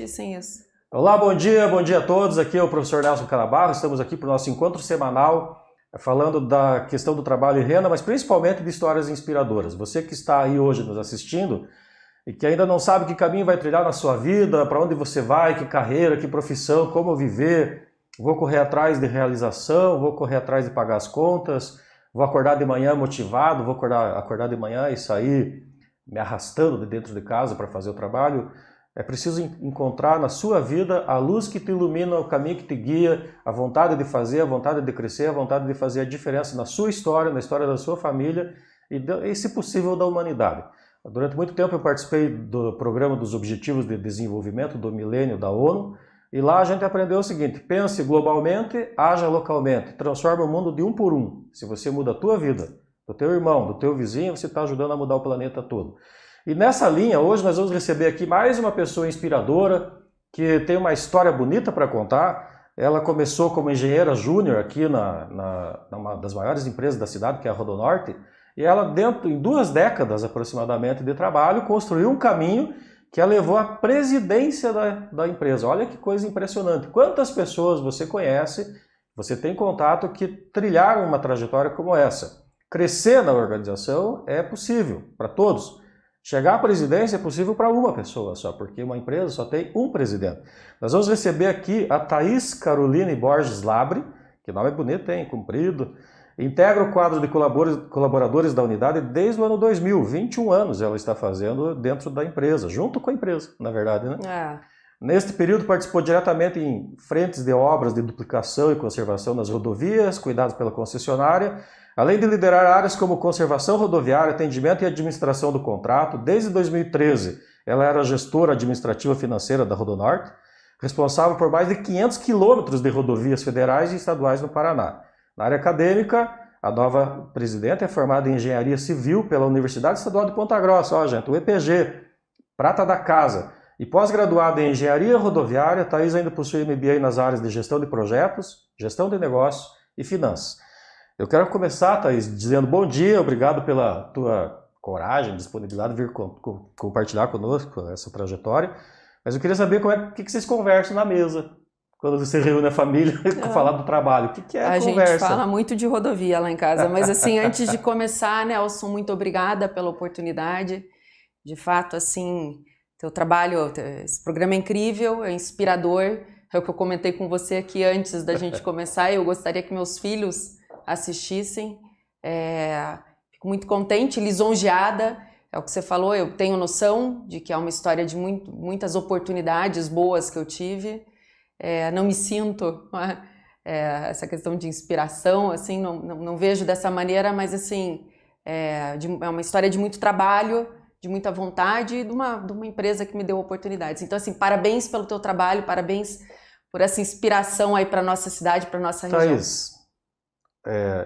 assistissem isso. Olá, bom dia a todos. Aqui é o professor Nelson Canabarro. Estamos aqui para o nosso encontro semanal falando da questão do trabalho e renda, mas principalmente de histórias inspiradoras. Você que está aí hoje nos assistindo e que ainda não sabe que caminho vai trilhar na sua vida, para onde você vai, que carreira, que profissão, como viver, vou correr atrás de realização, vou correr atrás de pagar as contas, vou acordar de manhã motivado, vou acordar de manhã e sair me arrastando de dentro de casa para fazer o trabalho. É preciso encontrar na sua vida a luz que te ilumina, o caminho que te guia, a vontade de fazer, a vontade de crescer, a vontade de fazer a diferença na sua história, na história da sua família e, se possível, da humanidade. Durante muito tempo eu participei do programa dos Objetivos de Desenvolvimento do Milênio da ONU e lá a gente aprendeu o seguinte: pense globalmente, haja localmente, transforma o mundo de um por um. Se você muda a tua vida, do teu irmão, do teu vizinho, você está ajudando a mudar o planeta todo. E nessa linha, hoje nós vamos receber aqui mais uma pessoa inspiradora, que tem uma história bonita para contar. Ela começou como engenheira júnior aqui numa das maiores empresas da cidade, que é a Rodonorte, e ela, em 2 décadas aproximadamente de trabalho, construiu um caminho que a levou à presidência da empresa. Olha que coisa impressionante. Quantas pessoas você conhece, você tem contato, que trilharam uma trajetória como essa? Crescer na organização é possível para todos. Chegar à presidência é possível para uma pessoa só, porque uma empresa só tem um presidente. Nós vamos receber aqui a Thaís Caroline Borges Labre, que nome bonito, hein? Comprido. Integra o quadro de colaboradores da unidade desde o ano 2000, 21 anos ela está fazendo dentro da empresa, junto com a empresa, na verdade, né? Neste período participou diretamente em frentes de obras de duplicação e conservação nas rodovias, cuidados pela concessionária, além de liderar áreas como conservação rodoviária, atendimento e administração do contrato. Desde 2013, ela era gestora administrativa financeira da Rodonorte, responsável por mais de 500 quilômetros de rodovias federais e estaduais no Paraná. Na área acadêmica, a nova presidenta é formada em Engenharia Civil pela Universidade Estadual de Ponta Grossa, o EPG, prata da casa. E pós-graduada em Engenharia Rodoviária, Thaís ainda possui MBA nas áreas de Gestão de Projetos, Gestão de Negócios e Finanças. Eu quero começar, Thaís, dizendo bom dia, obrigado pela tua coragem, disponibilidade de vir compartilhar conosco essa trajetória. Mas eu queria saber o que vocês conversam na mesa, quando você reúne a família para falar do trabalho. O que é a conversa? A gente fala muito de rodovia lá em casa, mas assim, antes de começar, Nelson, muito obrigada pela oportunidade. De fato, assim, teu trabalho, esse programa é incrível, é inspirador. É o que eu comentei com você aqui antes da gente começar. Eu gostaria que meus filhos assistissem. Fico muito contente, lisonjeada. É o que você falou, eu tenho noção de que é uma história de muitas oportunidades boas que eu tive. Não me sinto essa questão de inspiração, assim, não vejo dessa maneira, mas assim, é uma história de muito trabalho, de muita vontade e de uma empresa que me deu oportunidades. Então, assim, parabéns pelo teu trabalho, parabéns por essa inspiração aí para nossa cidade, para nossa região. Thaís,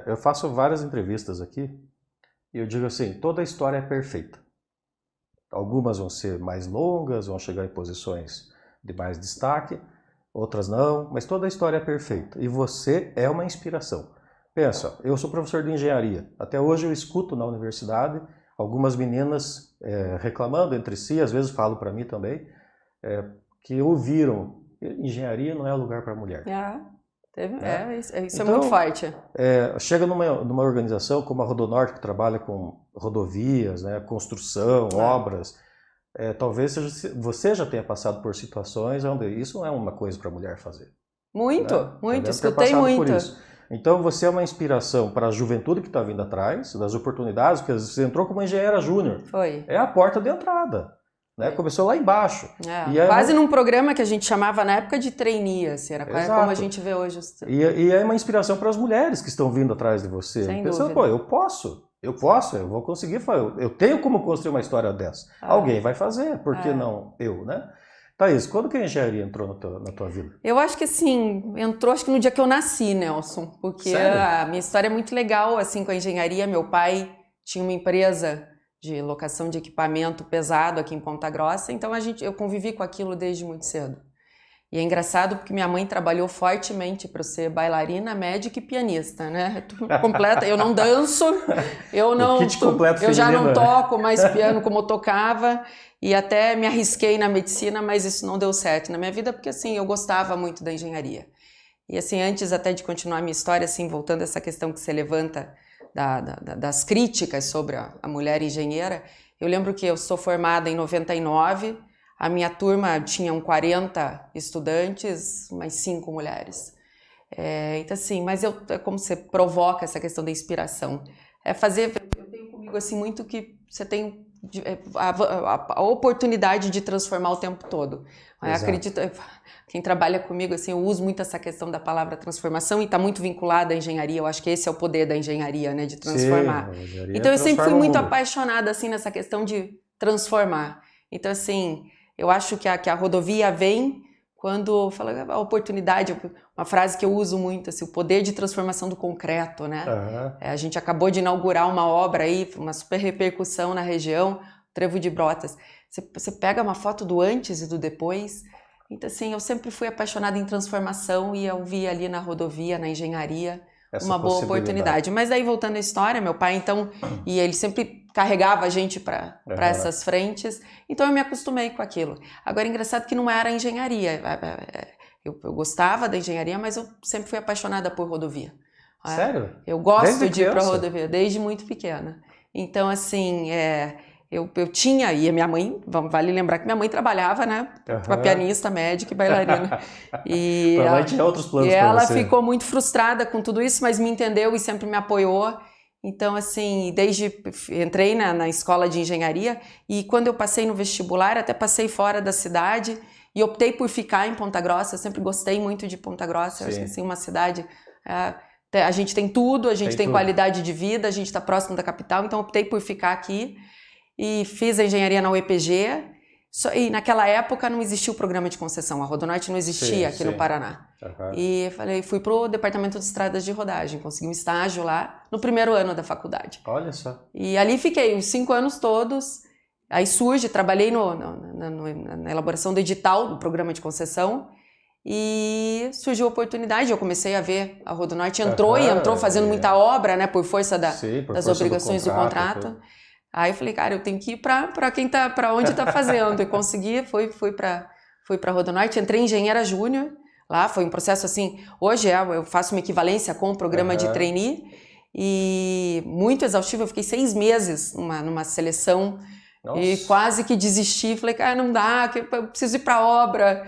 eu faço várias entrevistas aqui e eu digo assim, toda a história é perfeita. Algumas vão ser mais longas, vão chegar em posições de mais destaque, outras não, mas toda a história é perfeita. E você é uma inspiração. Pensa, eu sou professor de engenharia. Até hoje eu escuto na universidade algumas meninas reclamando entre si, às vezes falo para mim também, que ouviram, engenharia não é lugar para mulher. Isso é muito forte. Chega numa organização como a Rodonorte, que trabalha com rodovias, né, construção, obras. Talvez você já tenha passado por situações onde isso não é uma coisa para a mulher fazer. Muito, né? muito, escutei muito. Então você é uma inspiração para a juventude que está vindo atrás, das oportunidades, porque você entrou como engenheira júnior. Foi. É a porta de entrada. Né? Começou lá embaixo. Quase num programa que a gente chamava na época de trainee, assim, era como a gente vê hoje. E é uma inspiração para as mulheres que estão vindo atrás de você. Sem pensando, dúvida. eu vou conseguir, eu tenho como construir uma história dessa. Alguém vai fazer, por que não eu, né? Thaís, quando que a engenharia entrou na tua vida? Eu acho que assim, entrou acho que no dia que eu nasci, Nelson, porque Sério? a minha história é muito legal assim com a engenharia. Meu pai tinha uma empresa de locação de equipamento pesado aqui em Ponta Grossa, então eu convivi com aquilo desde muito cedo. E é engraçado porque minha mãe trabalhou fortemente para eu ser bailarina, médica e pianista, né? Completa. Eu não danço, eu já não toco mais piano como eu tocava e até me arrisquei na medicina, mas isso não deu certo na minha vida porque assim eu gostava muito da engenharia. E assim antes até de continuar a minha história, assim voltando a essa questão que você levanta das críticas sobre a mulher engenheira, eu lembro que eu sou formada em 99. A minha turma tinha 40 estudantes, mais 5 mulheres. Então assim, mas é como você provoca essa questão da inspiração. Eu tenho comigo assim muito que você tem a oportunidade de transformar o tempo todo. Acredito, quem trabalha comigo, assim, eu uso muito essa questão da palavra transformação e está muito vinculada à engenharia. Eu acho que esse é o poder da engenharia, né, de transformar. Sim, então eu sempre fui muito apaixonada assim nessa questão de transformar. Então assim, eu acho que a rodovia vem quando fala a oportunidade, uma frase que eu uso muito, assim, o poder de transformação do concreto, né? A gente acabou de inaugurar uma obra aí, uma super repercussão na região, Trevo de Brotas. Você pega uma foto do antes e do depois. Então, assim, eu sempre fui apaixonada em transformação e eu vi ali na rodovia, na engenharia, uma boa oportunidade. Mas aí, voltando à história, meu pai, então, e ele sempre carregava a gente para essas frentes, então eu me acostumei com aquilo. Agora, engraçado que não era engenharia. Eu gostava da engenharia, mas eu sempre fui apaixonada por rodovia. Sério? Eu gosto de ir para rodovia, desde muito pequena. Então, assim, eu tinha, e a minha mãe, vale lembrar que minha mãe trabalhava, né, com a pianista, médica e bailarina. E ela tinha outros planos para ela você. ficou muito frustrada com tudo isso, mas me entendeu e sempre me apoiou. Então, assim, entrei na escola de engenharia e quando eu passei no vestibular, até passei fora da cidade e optei por ficar em Ponta Grossa. Eu sempre gostei muito de Ponta Grossa. Eu acho que assim, uma cidade... a gente tem tudo, a gente tem qualidade de vida, a gente está próximo da capital, então optei por ficar aqui. E fiz a engenharia na UEPG, e naquela época não existia o programa de concessão, a Rodonorte não existia aqui no Paraná. E fui para o departamento de estradas de rodagem, consegui um estágio lá no primeiro ano da faculdade. Olha só. E ali fiquei os 5 anos todos, aí trabalhei na elaboração do edital do programa de concessão, e surgiu a oportunidade, eu comecei a ver a Rodonorte entrou fazendo muita obra, né, por força das obrigações do contrato. Aí eu falei, cara, eu tenho que ir para onde está fazendo. E consegui, fui para a Rodonorte, entrei em engenheira júnior. Lá foi um processo assim, hoje eu faço uma equivalência com o programa de trainee. E muito exaustivo, eu fiquei 6 meses numa seleção. Nossa. E quase que desisti. Falei, cara, não dá, eu preciso ir para a obra.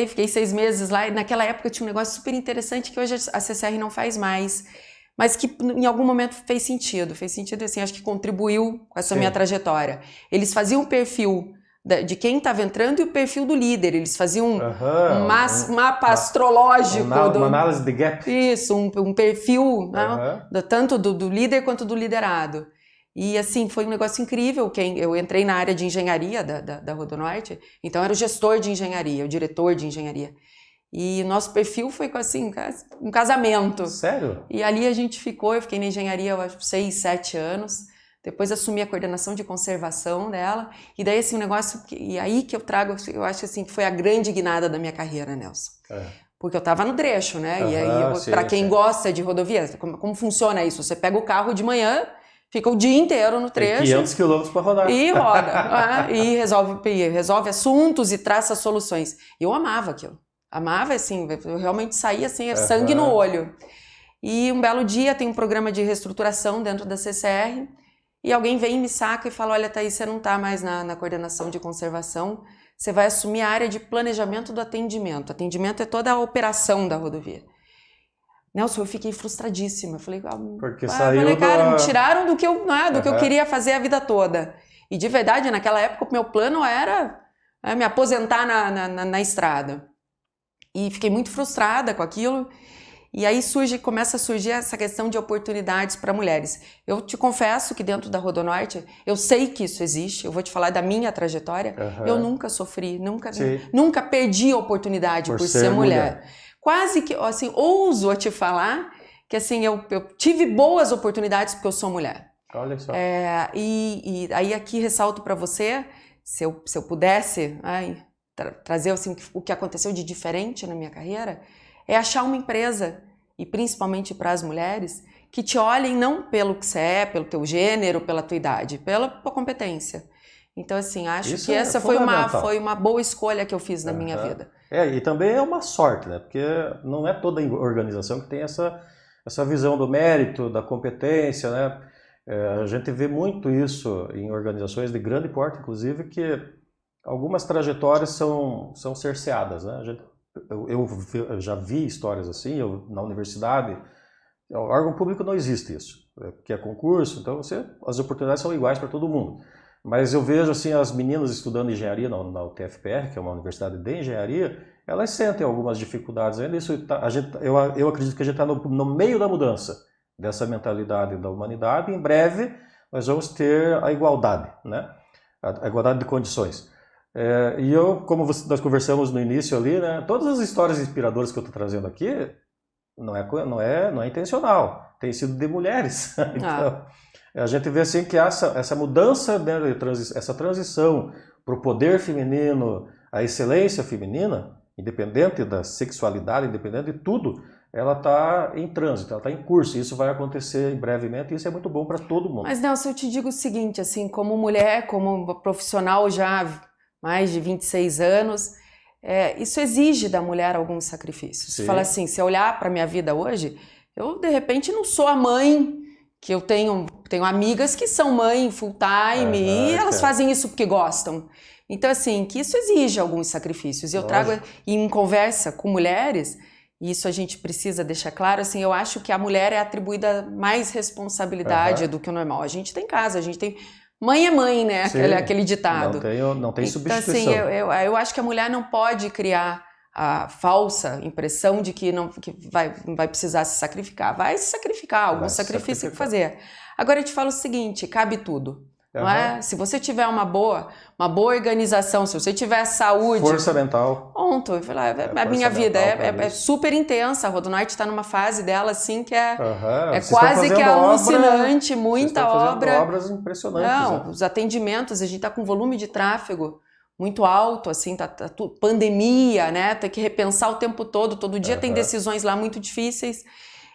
Fiquei 6 meses lá. E naquela época tinha um negócio super interessante que hoje a CCR não faz mais. Mas que em algum momento fez sentido assim, acho que contribuiu com essa minha trajetória. Eles faziam um perfil de quem estava entrando e o perfil do líder, eles faziam um mapa astrológico. Uma análise de gap. Isso, um perfil tanto do líder quanto do liderado. E assim, foi um negócio incrível, eu entrei na área de engenharia da Rodonorte, então era o gestor de engenharia, o diretor de engenharia. E nosso perfil foi assim, um casamento. Sério? E ali a gente eu fiquei na engenharia, eu acho, 6, 7 anos. Depois assumi a coordenação de conservação dela. E daí, assim, um negócio... E aí que eu trago, eu acho assim, que foi a grande guinada da minha carreira, Nelson. Porque eu tava no trecho, né? E aí, para quem gosta de rodovia, como funciona isso? Você pega o carro de manhã, fica o dia inteiro no trecho. Tem 500 quilômetros para rodar. E roda. E resolve assuntos e traça soluções. Eu amava aquilo. Amava, assim, eu realmente saía assim, sangue no olho. E um belo dia tem um programa de reestruturação dentro da CCR e alguém vem e me saca e fala, olha, Thaís, você não está mais na coordenação de conservação, você vai assumir a área de planejamento do atendimento. Atendimento é toda a operação da rodovia. Nelson, eu fiquei frustradíssima. Eu falei, cara, me tiraram do que eu queria fazer a vida toda. E de verdade, naquela época, o meu plano era me aposentar na estrada. E fiquei muito frustrada com aquilo. E aí começa a surgir essa questão de oportunidades para mulheres. Eu te confesso que dentro da Rodonorte, eu sei que isso existe, eu vou te falar da minha trajetória, eu nunca sofri, nunca perdi a oportunidade por ser mulher. Quase que, assim, ouso te falar que assim, eu tive boas oportunidades porque eu sou mulher. Olha só. E aí aqui ressalto para você, se eu pudesse... trazer assim, o que aconteceu de diferente na minha carreira, é achar uma empresa, e principalmente para as mulheres, que te olhem não pelo que você é, pelo teu gênero, pela tua idade, pela tua competência. Então, assim, acho que essa foi uma boa escolha que eu fiz na minha vida. E também é uma sorte, né? Porque não é toda organização que tem essa visão do mérito, da competência, né? A gente vê muito isso em organizações de grande porte, inclusive, que algumas trajetórias são cerceadas, né? Eu já vi histórias assim, na universidade, no órgão público não existe isso, que é concurso, então as oportunidades são iguais para todo mundo. Mas eu vejo assim, as meninas estudando engenharia na UTFPR, que é uma universidade de engenharia, elas sentem algumas dificuldades ainda. Eu acredito que a gente está no meio da mudança dessa mentalidade da humanidade. Em breve nós vamos ter a igualdade, né? A igualdade de condições. Como nós conversamos no início ali, né? Todas as histórias inspiradoras que eu estou trazendo aqui não é intencional, tem sido de mulheres. Então, a gente vê assim que essa mudança, né, essa transição para o poder feminino, a excelência feminina, independente da sexualidade, independente de tudo, ela está em trânsito, ela está em curso. Isso vai acontecer brevemente e isso é muito bom para todo mundo. Mas, Nelson, eu te digo o seguinte, assim, como mulher, como profissional já há mais de 26 anos, isso exige da mulher alguns sacrifícios. Você fala assim, se eu olhar para a minha vida hoje, eu, de repente, não sou a mãe que eu tenho amigas que são mãe full time e elas fazem isso porque gostam. Então, assim, que isso exige alguns sacrifícios. E eu trago em conversa com mulheres, e isso a gente precisa deixar claro, assim, eu acho que a mulher é atribuída mais responsabilidade do que o normal. A gente tem casa, a gente tem... Mãe é mãe, né? Aquele ditado. Não tem substituição. Então, assim, eu acho que a mulher não pode criar a falsa impressão de que não vai precisar se sacrificar. Vai se sacrificar, algum sacrifício tem que fazer. Agora eu te falo o seguinte, cabe tudo. Não é? Se você tiver uma boa organização, se você tiver saúde... Força mental. Pronto. A minha vida é super intensa. A Rodonorte está numa fase dela assim que é quase que alucinante, muita obra. Obras impressionantes. Não, os atendimentos, a gente está com volume de tráfego muito alto, assim, pandemia, né? Tem que repensar o tempo todo dia tem decisões lá muito difíceis.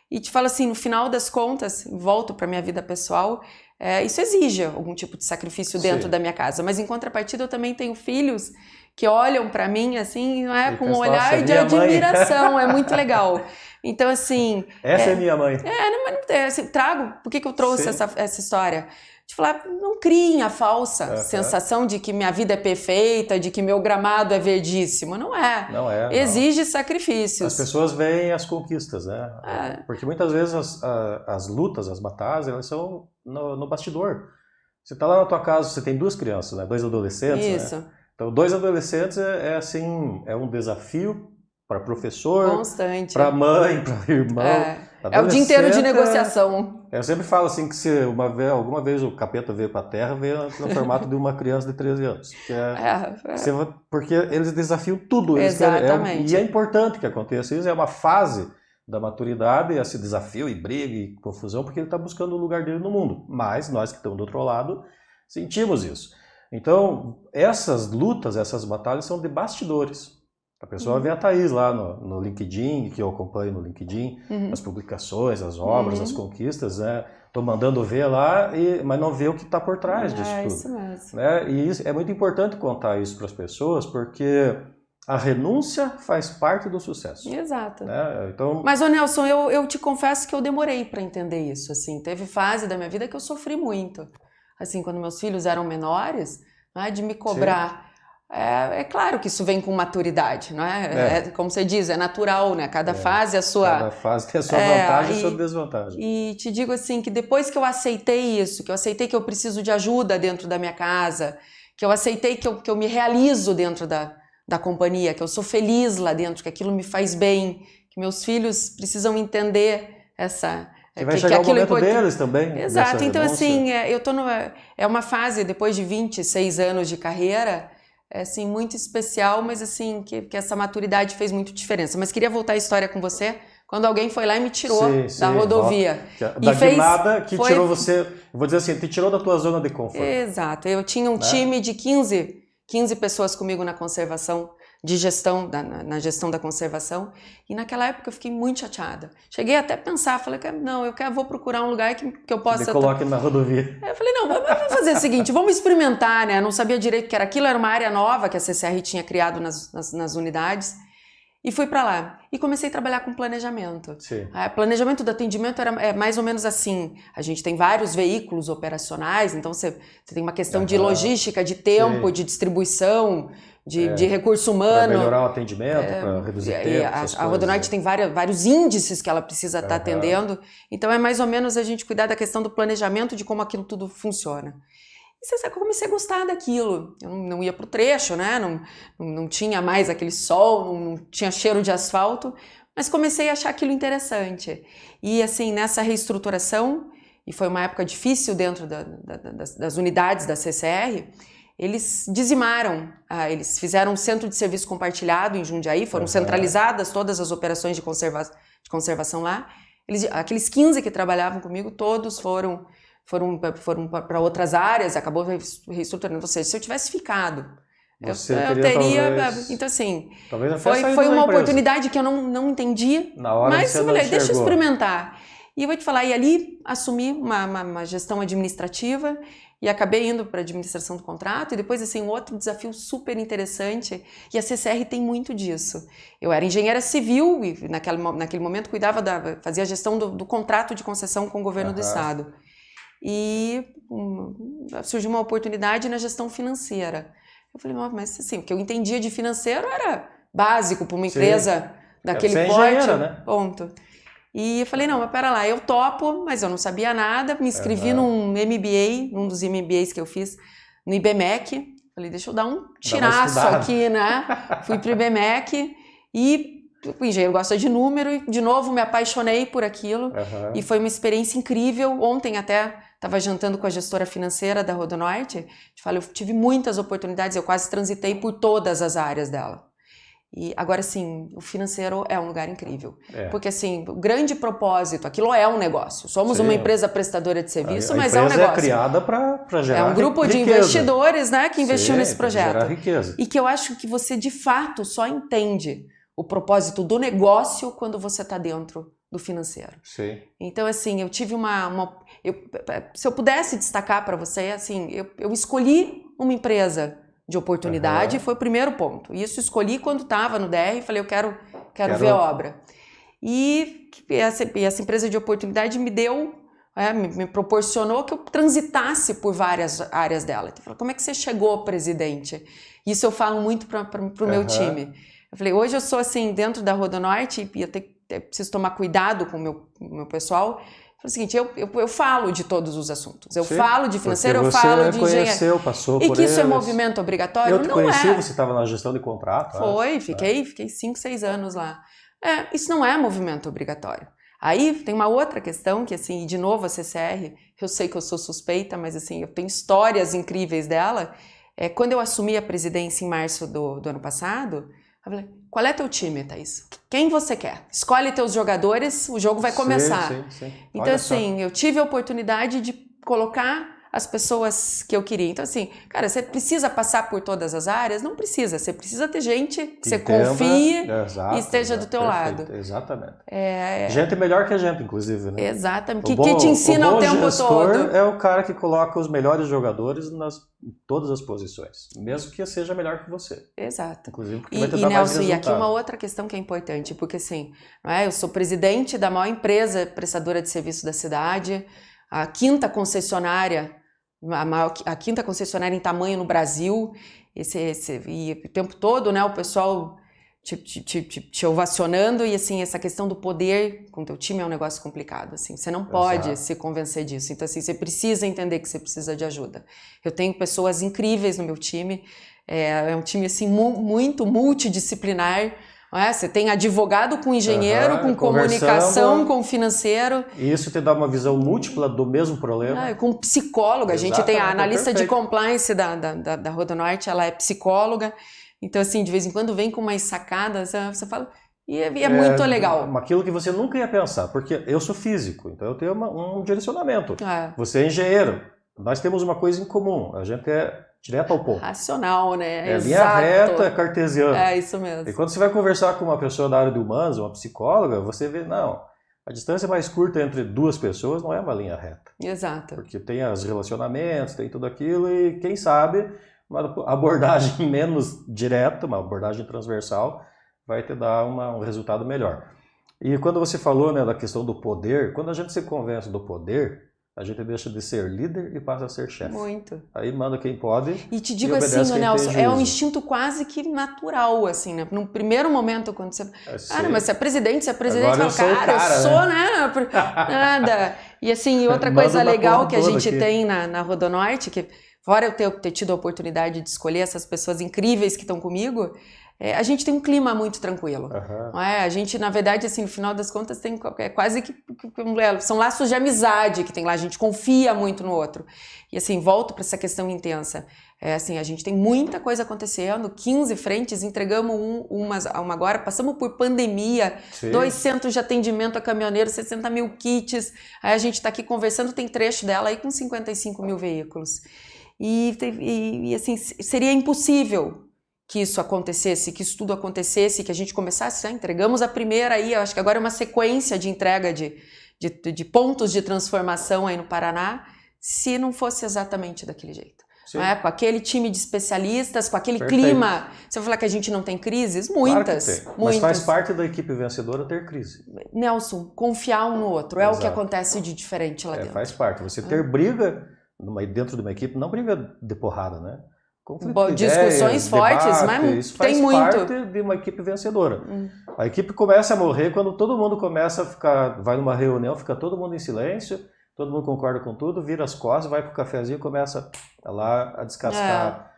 E te falo assim, no final das contas, volto para minha vida pessoal, isso exige algum tipo de sacrifício dentro da minha casa. Mas em contrapartida, eu também tenho filhos que olham para mim, assim, com um olhar de admiração. É muito legal. Então, assim... Essa é minha mãe. Assim, por que eu trouxe essa história? De falar, não criem a falsa sensação de que minha vida é perfeita, de que meu gramado é verdíssimo. Não é. Não é. Exige sacrifícios. As pessoas veem as conquistas, né? Porque muitas vezes as lutas, as batalhas, elas são no bastidor. Você está lá na tua casa, você tem 2 crianças, né? 2 adolescentes. Isso. Né? Então, 2 adolescentes assim, é um desafio para professor, constante, para mãe, para irmão. É o dia inteiro de negociação. Eu sempre falo assim que se alguma vez o capeta veio para a Terra, veio no formato de uma criança de 13 anos. Porque eles desafiam tudo. Exatamente. E é importante que aconteça isso. É uma fase da maturidade, esse desafio e briga e confusão, porque ele está buscando o lugar dele no mundo. Mas nós que estamos do outro lado sentimos isso. Então, essas lutas, essas batalhas são de bastidores. A pessoa vê a Thaís lá no LinkedIn, que eu acompanho no LinkedIn, as publicações, as obras, as conquistas, né? Estou mandando ver lá, mas não vê o que está por trás disso tudo. Isso mesmo. Né? E é muito importante contar isso para as pessoas, porque a renúncia faz parte do sucesso. Exato. Né? Então... Mas, ô Nelson, eu te confesso que eu demorei para entender isso. Assim, teve fase da minha vida que eu sofri muito. Assim, quando meus filhos eram menores, né, de me cobrar... É claro que isso vem com maturidade, não é? Como você diz, é natural, né? Cada fase Cada fase tem a sua vantagem e a sua desvantagem. E te digo assim, que depois que eu aceitei isso, que eu aceitei que eu preciso de ajuda dentro da minha casa, que eu aceitei que eu me realizo dentro da companhia, que eu sou feliz lá dentro, que aquilo me faz bem, que meus filhos precisam entender essa... Que vai chegar o momento deles também. Exato. Então, assim, eu tô é uma fase, depois de 26 anos de carreira... assim, muito especial, mas assim, que essa maturidade fez muito diferença. Mas queria voltar à história com você, quando alguém foi lá e me tirou da rodovia. Da guinada que tirou você, eu vou dizer assim, te tirou da tua zona de conforto. Exato, eu tinha um time de 15 15 pessoas comigo na conservação, de gestão, na gestão da conservação, e naquela época eu fiquei muito chateada. Cheguei até a pensar, falei, não, vou procurar um lugar que eu possa... Me coloque na rodovia. Eu falei, não, vamos fazer o seguinte, vamos experimentar, né? Eu não sabia direito o que era aquilo, era uma área nova que a CCR tinha criado nas unidades, e fui para lá. E comecei a trabalhar com planejamento. Sim. Planejamento do atendimento é mais ou menos assim. A gente tem vários veículos operacionais, então você tem uma questão de logística, de tempo, de distribuição, de recurso humano. Para melhorar o atendimento, para reduzir tempo, a Rodonorte tem vários índices que ela precisa estar atendendo. Então é mais ou menos a gente cuidar da questão do planejamento, de como aquilo tudo funciona. E você sabe que eu comecei a gostar daquilo. Eu não ia pro trecho, né? Não tinha mais aquele sol, não tinha cheiro de asfalto, mas comecei a achar aquilo interessante. E assim, nessa reestruturação, e foi uma época difícil dentro das unidades da CCR, eles dizimaram, eles fizeram um centro de serviço compartilhado em Jundiaí, foram centralizadas todas as operações de conservação lá. Aqueles 15 que trabalhavam comigo, todos foram para outras áreas, acabou reestruturando. Ou seja, se eu tivesse ficado, eu teria... Talvez, então, assim, talvez foi uma oportunidade que eu não entendi, na hora mas eu falei, deixa eu experimentar. E eu vou te falar, e ali assumi uma gestão administrativa e acabei indo para a administração do contrato, e depois, assim, outro desafio super interessante, e a CCR tem muito disso. Eu era engenheira civil e naquele momento fazia a gestão do contrato de concessão com o governo do estado. E surgiu uma oportunidade na gestão financeira. Eu falei, mas assim, o que eu entendia de financeiro era básico para uma empresa daquele porte, né? Ponto. E eu falei, não, mas pera lá, eu topo, mas eu não sabia nada, me inscrevi num MBA, num dos MBAs que eu fiz, no IBMEC. Falei, deixa eu dar um tiraço aqui, né? Fui pro IBMEC e o engenheiro gosta de número e, de novo, me apaixonei por aquilo. E foi uma experiência incrível. Ontem até estava jantando com a gestora financeira da Rodonorte. Eu tive muitas oportunidades, eu quase transitei por todas as áreas dela. E agora, sim, o financeiro é um lugar incrível. Porque, assim, o grande propósito, aquilo é um negócio. Somos uma empresa prestadora de serviço, mas é um negócio. A empresa é criada para gerar riqueza. É um grupo de investidores, né, que investiu nesse projeto. Gerar riqueza. E que eu acho que você, de fato, só entende o propósito do negócio quando você está dentro do financeiro. Sim. Então, assim, eu tive se eu pudesse destacar para você, assim, eu escolhi uma empresa de oportunidade, foi o primeiro ponto. Isso escolhi quando estava no DR e falei, eu quero ver obra. E essa empresa de oportunidade me deu, me proporcionou que eu transitasse por várias áreas dela. Então, eu falei, como é que você chegou, presidente? Isso eu falo muito para o meu time. Eu falei, hoje eu sou assim, dentro da Rodonorte, e eu preciso tomar cuidado com o meu pessoal. Foi o seguinte, eu falo de todos os assuntos. Eu falo de financeiro, eu falo de engenharia. Passou e por que isso eles. É movimento obrigatório? Eu te conheci, você estava na gestão de contrato. Fiquei 5, 6 anos lá. Isso não é movimento obrigatório. Aí tem uma outra questão que, assim, de novo a CCR, eu sei que eu sou suspeita, mas assim, eu tenho histórias incríveis dela. Quando eu assumi a presidência em março do ano passado, eu falei, qual é teu time, Thaís? Quem você quer? Escolhe teus jogadores, o jogo vai começar. Sim. Então, olha assim, eu tive a oportunidade de colocar as pessoas que eu queria. Então, assim, cara, você precisa passar por todas as áreas? Não precisa. Você precisa ter gente que você confie e esteja do teu lado. Exatamente. Gente melhor que a gente, inclusive, né? Exatamente. Que te ensina o tempo todo. É o cara que coloca os melhores jogadores em todas as posições, mesmo que seja melhor que você. Exato. Inclusive porque vai te dar mais Nelson, resultado. E aqui uma outra questão que é importante, porque assim, eu sou presidente da maior empresa prestadora de serviço da cidade, a quinta concessionária em tamanho no Brasil, e o tempo todo, né, o pessoal te ovacionando, e assim, essa questão do poder com o teu time é um negócio complicado, assim, você não pode se convencer disso, então assim, você precisa entender que você precisa de ajuda. Eu tenho pessoas incríveis no meu time, é um time assim, muito multidisciplinar. Você tem advogado com engenheiro, com comunicação, com financeiro. E isso te dá uma visão múltipla do mesmo problema. Com psicóloga. A gente tem a analista de compliance da Rodonorte, ela é psicóloga. Então, assim, de vez em quando vem com umas sacadas, você fala... E é muito legal. Aquilo que você nunca ia pensar, porque eu sou físico, então eu tenho um direcionamento. Você é engenheiro. Nós temos uma coisa em comum, a gente é Direto ao ponto. Racional, né? É linha reta, cartesiana. É isso mesmo. E quando você vai conversar com uma pessoa da área de humanas, uma psicóloga, você vê, não, a distância mais curta entre duas pessoas não é uma linha reta. Exato. Porque tem os relacionamentos, tem tudo aquilo e quem sabe uma abordagem menos direta, uma abordagem transversal, vai te dar um resultado melhor. E quando você falou, né, da questão do poder, quando a gente se convence do poder, a gente deixa de ser líder e passa a ser chefe. Muito. Aí manda quem pode. E te digo assim, Nelson, é um instinto quase que natural, assim, né? No primeiro momento, quando você... Cara, mas você é presidente, agora fala, eu sou, né? Nada. E assim, outra coisa legal que a gente tem na Rodonorte, que fora eu ter tido a oportunidade de escolher essas pessoas incríveis que estão comigo, a gente tem um clima muito tranquilo. Não é? A gente, na verdade, assim, no final das contas, tem quase que são laços de amizade que tem lá. A gente confia muito no outro. E assim, volto para essa questão intensa. Assim, a gente tem muita coisa acontecendo, 15 frentes, entregamos uma agora, passamos por pandemia, Sim. 2 centros de atendimento a caminhoneiros, 60 mil kits. Aí a gente está aqui conversando, tem trecho dela aí com 55 mil veículos. E assim, seria impossível que isso acontecesse, que isso tudo acontecesse, que a gente começasse, entregamos a primeira aí, eu acho que agora é uma sequência de entrega de pontos de transformação aí no Paraná, se não fosse exatamente daquele jeito. Com aquele time de especialistas, com aquele clima. Você vai falar que a gente não tem crises? Muitas. Claro que tem. Mas faz parte da equipe vencedora ter crise. Nelson, confiar um no outro, é o que acontece de diferente lá dentro. Faz parte. Você ter briga dentro de uma equipe, não briga de porrada, né? Discussões fortes, mas isso faz parte de uma equipe vencedora. A equipe começa a morrer quando todo mundo começa a ficar, vai numa reunião, fica todo mundo em silêncio, todo mundo concorda com tudo, vira as costas, vai pro cafezinho e começa lá a descascar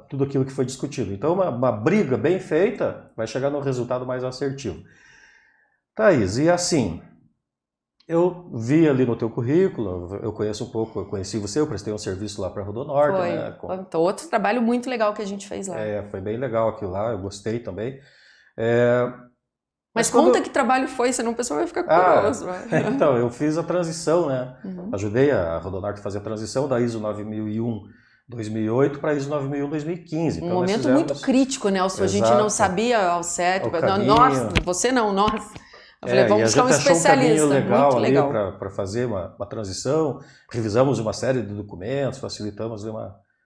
tudo aquilo que foi discutido. Então uma briga bem feita vai chegar num resultado mais assertivo. Thaís, e assim, eu vi ali no teu currículo, eu conheço um pouco, eu conheci você, eu prestei um serviço lá para a Rodonorte. Foi outro trabalho muito legal que a gente fez lá. Foi bem legal aquilo lá, eu gostei também. Mas conta que trabalho foi, senão o pessoal vai ficar curioso. Então, eu fiz a transição, né? Ajudei a Rodonorte a fazer a transição da ISO 9001-2008 para a ISO 9001-2015. Um momento muito crítico, Nelson, a gente não sabia ao certo. Nossa, você não, nós... Eu falei, vamos buscar um especialista. Muito legal para fazer uma transição. Revisamos uma série de documentos, facilitamos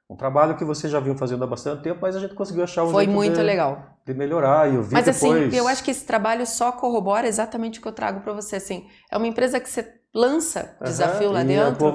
um trabalho que você já vinha fazendo há bastante tempo, mas a gente conseguiu achar um jeito de melhorar. E eu vi mas depois... assim, eu acho que esse trabalho só corrobora exatamente o que eu trago para você. Assim, é uma empresa que você lança desafio lá dentro.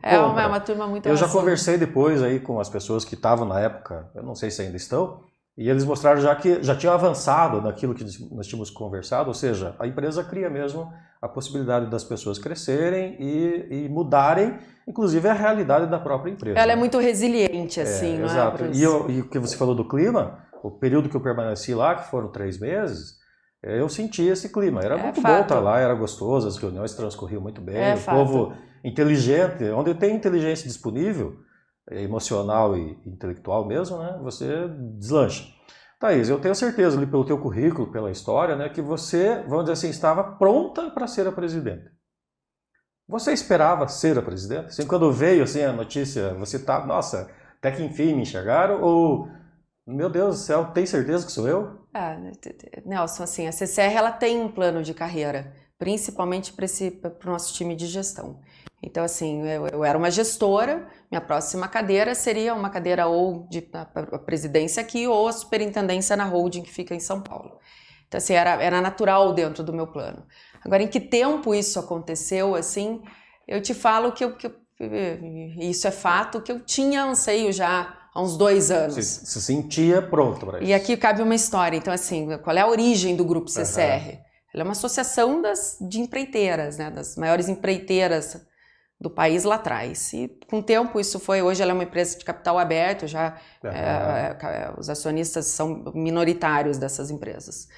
É uma turma muito Eu já conversei depois aí com as pessoas que estavam na época, eu não sei se ainda estão, e eles mostraram já que já tinham avançado naquilo que nós tínhamos conversado, ou seja, a empresa cria mesmo a possibilidade das pessoas crescerem e mudarem, inclusive a realidade da própria empresa. Ela é muito resiliente, assim, não é? Exato. E o que você falou do clima, o período que eu permaneci lá, que foram 3 meses, eu senti esse clima. Era muito bom estar lá, era gostoso, as reuniões transcorriam muito bem, o povo inteligente, onde tem inteligência disponível, emocional e intelectual mesmo, né? Você deslancha. Thaís, eu tenho certeza ali pelo teu currículo, pela história, né, que você, vamos dizer assim, estava pronta para ser a presidente. Você esperava ser a presidente? Assim, quando veio assim a notícia, você tá, nossa, até que enfim me enxergaram, ou meu Deus do céu, tem certeza que sou eu? Nelson, assim, a CCR ela tem um plano de carreira, principalmente para o nosso time de gestão. Então, assim, eu era uma gestora, minha próxima cadeira seria uma cadeira ou de a presidência aqui ou a superintendência na holding que fica em São Paulo. Então, assim, era natural dentro do meu plano. Agora, em que tempo isso aconteceu, assim, eu te falo que isso é fato, que eu tinha anseio já há uns 2 anos. Você se sentia pronto para isso. E aqui cabe uma história. Então, assim, qual é a origem do Grupo CCR? Ela é uma associação de empreiteiras, né, das maiores empreiteiras do país lá atrás. E com o tempo isso hoje ela é uma empresa de capital aberto, os acionistas são minoritários dessas empresas.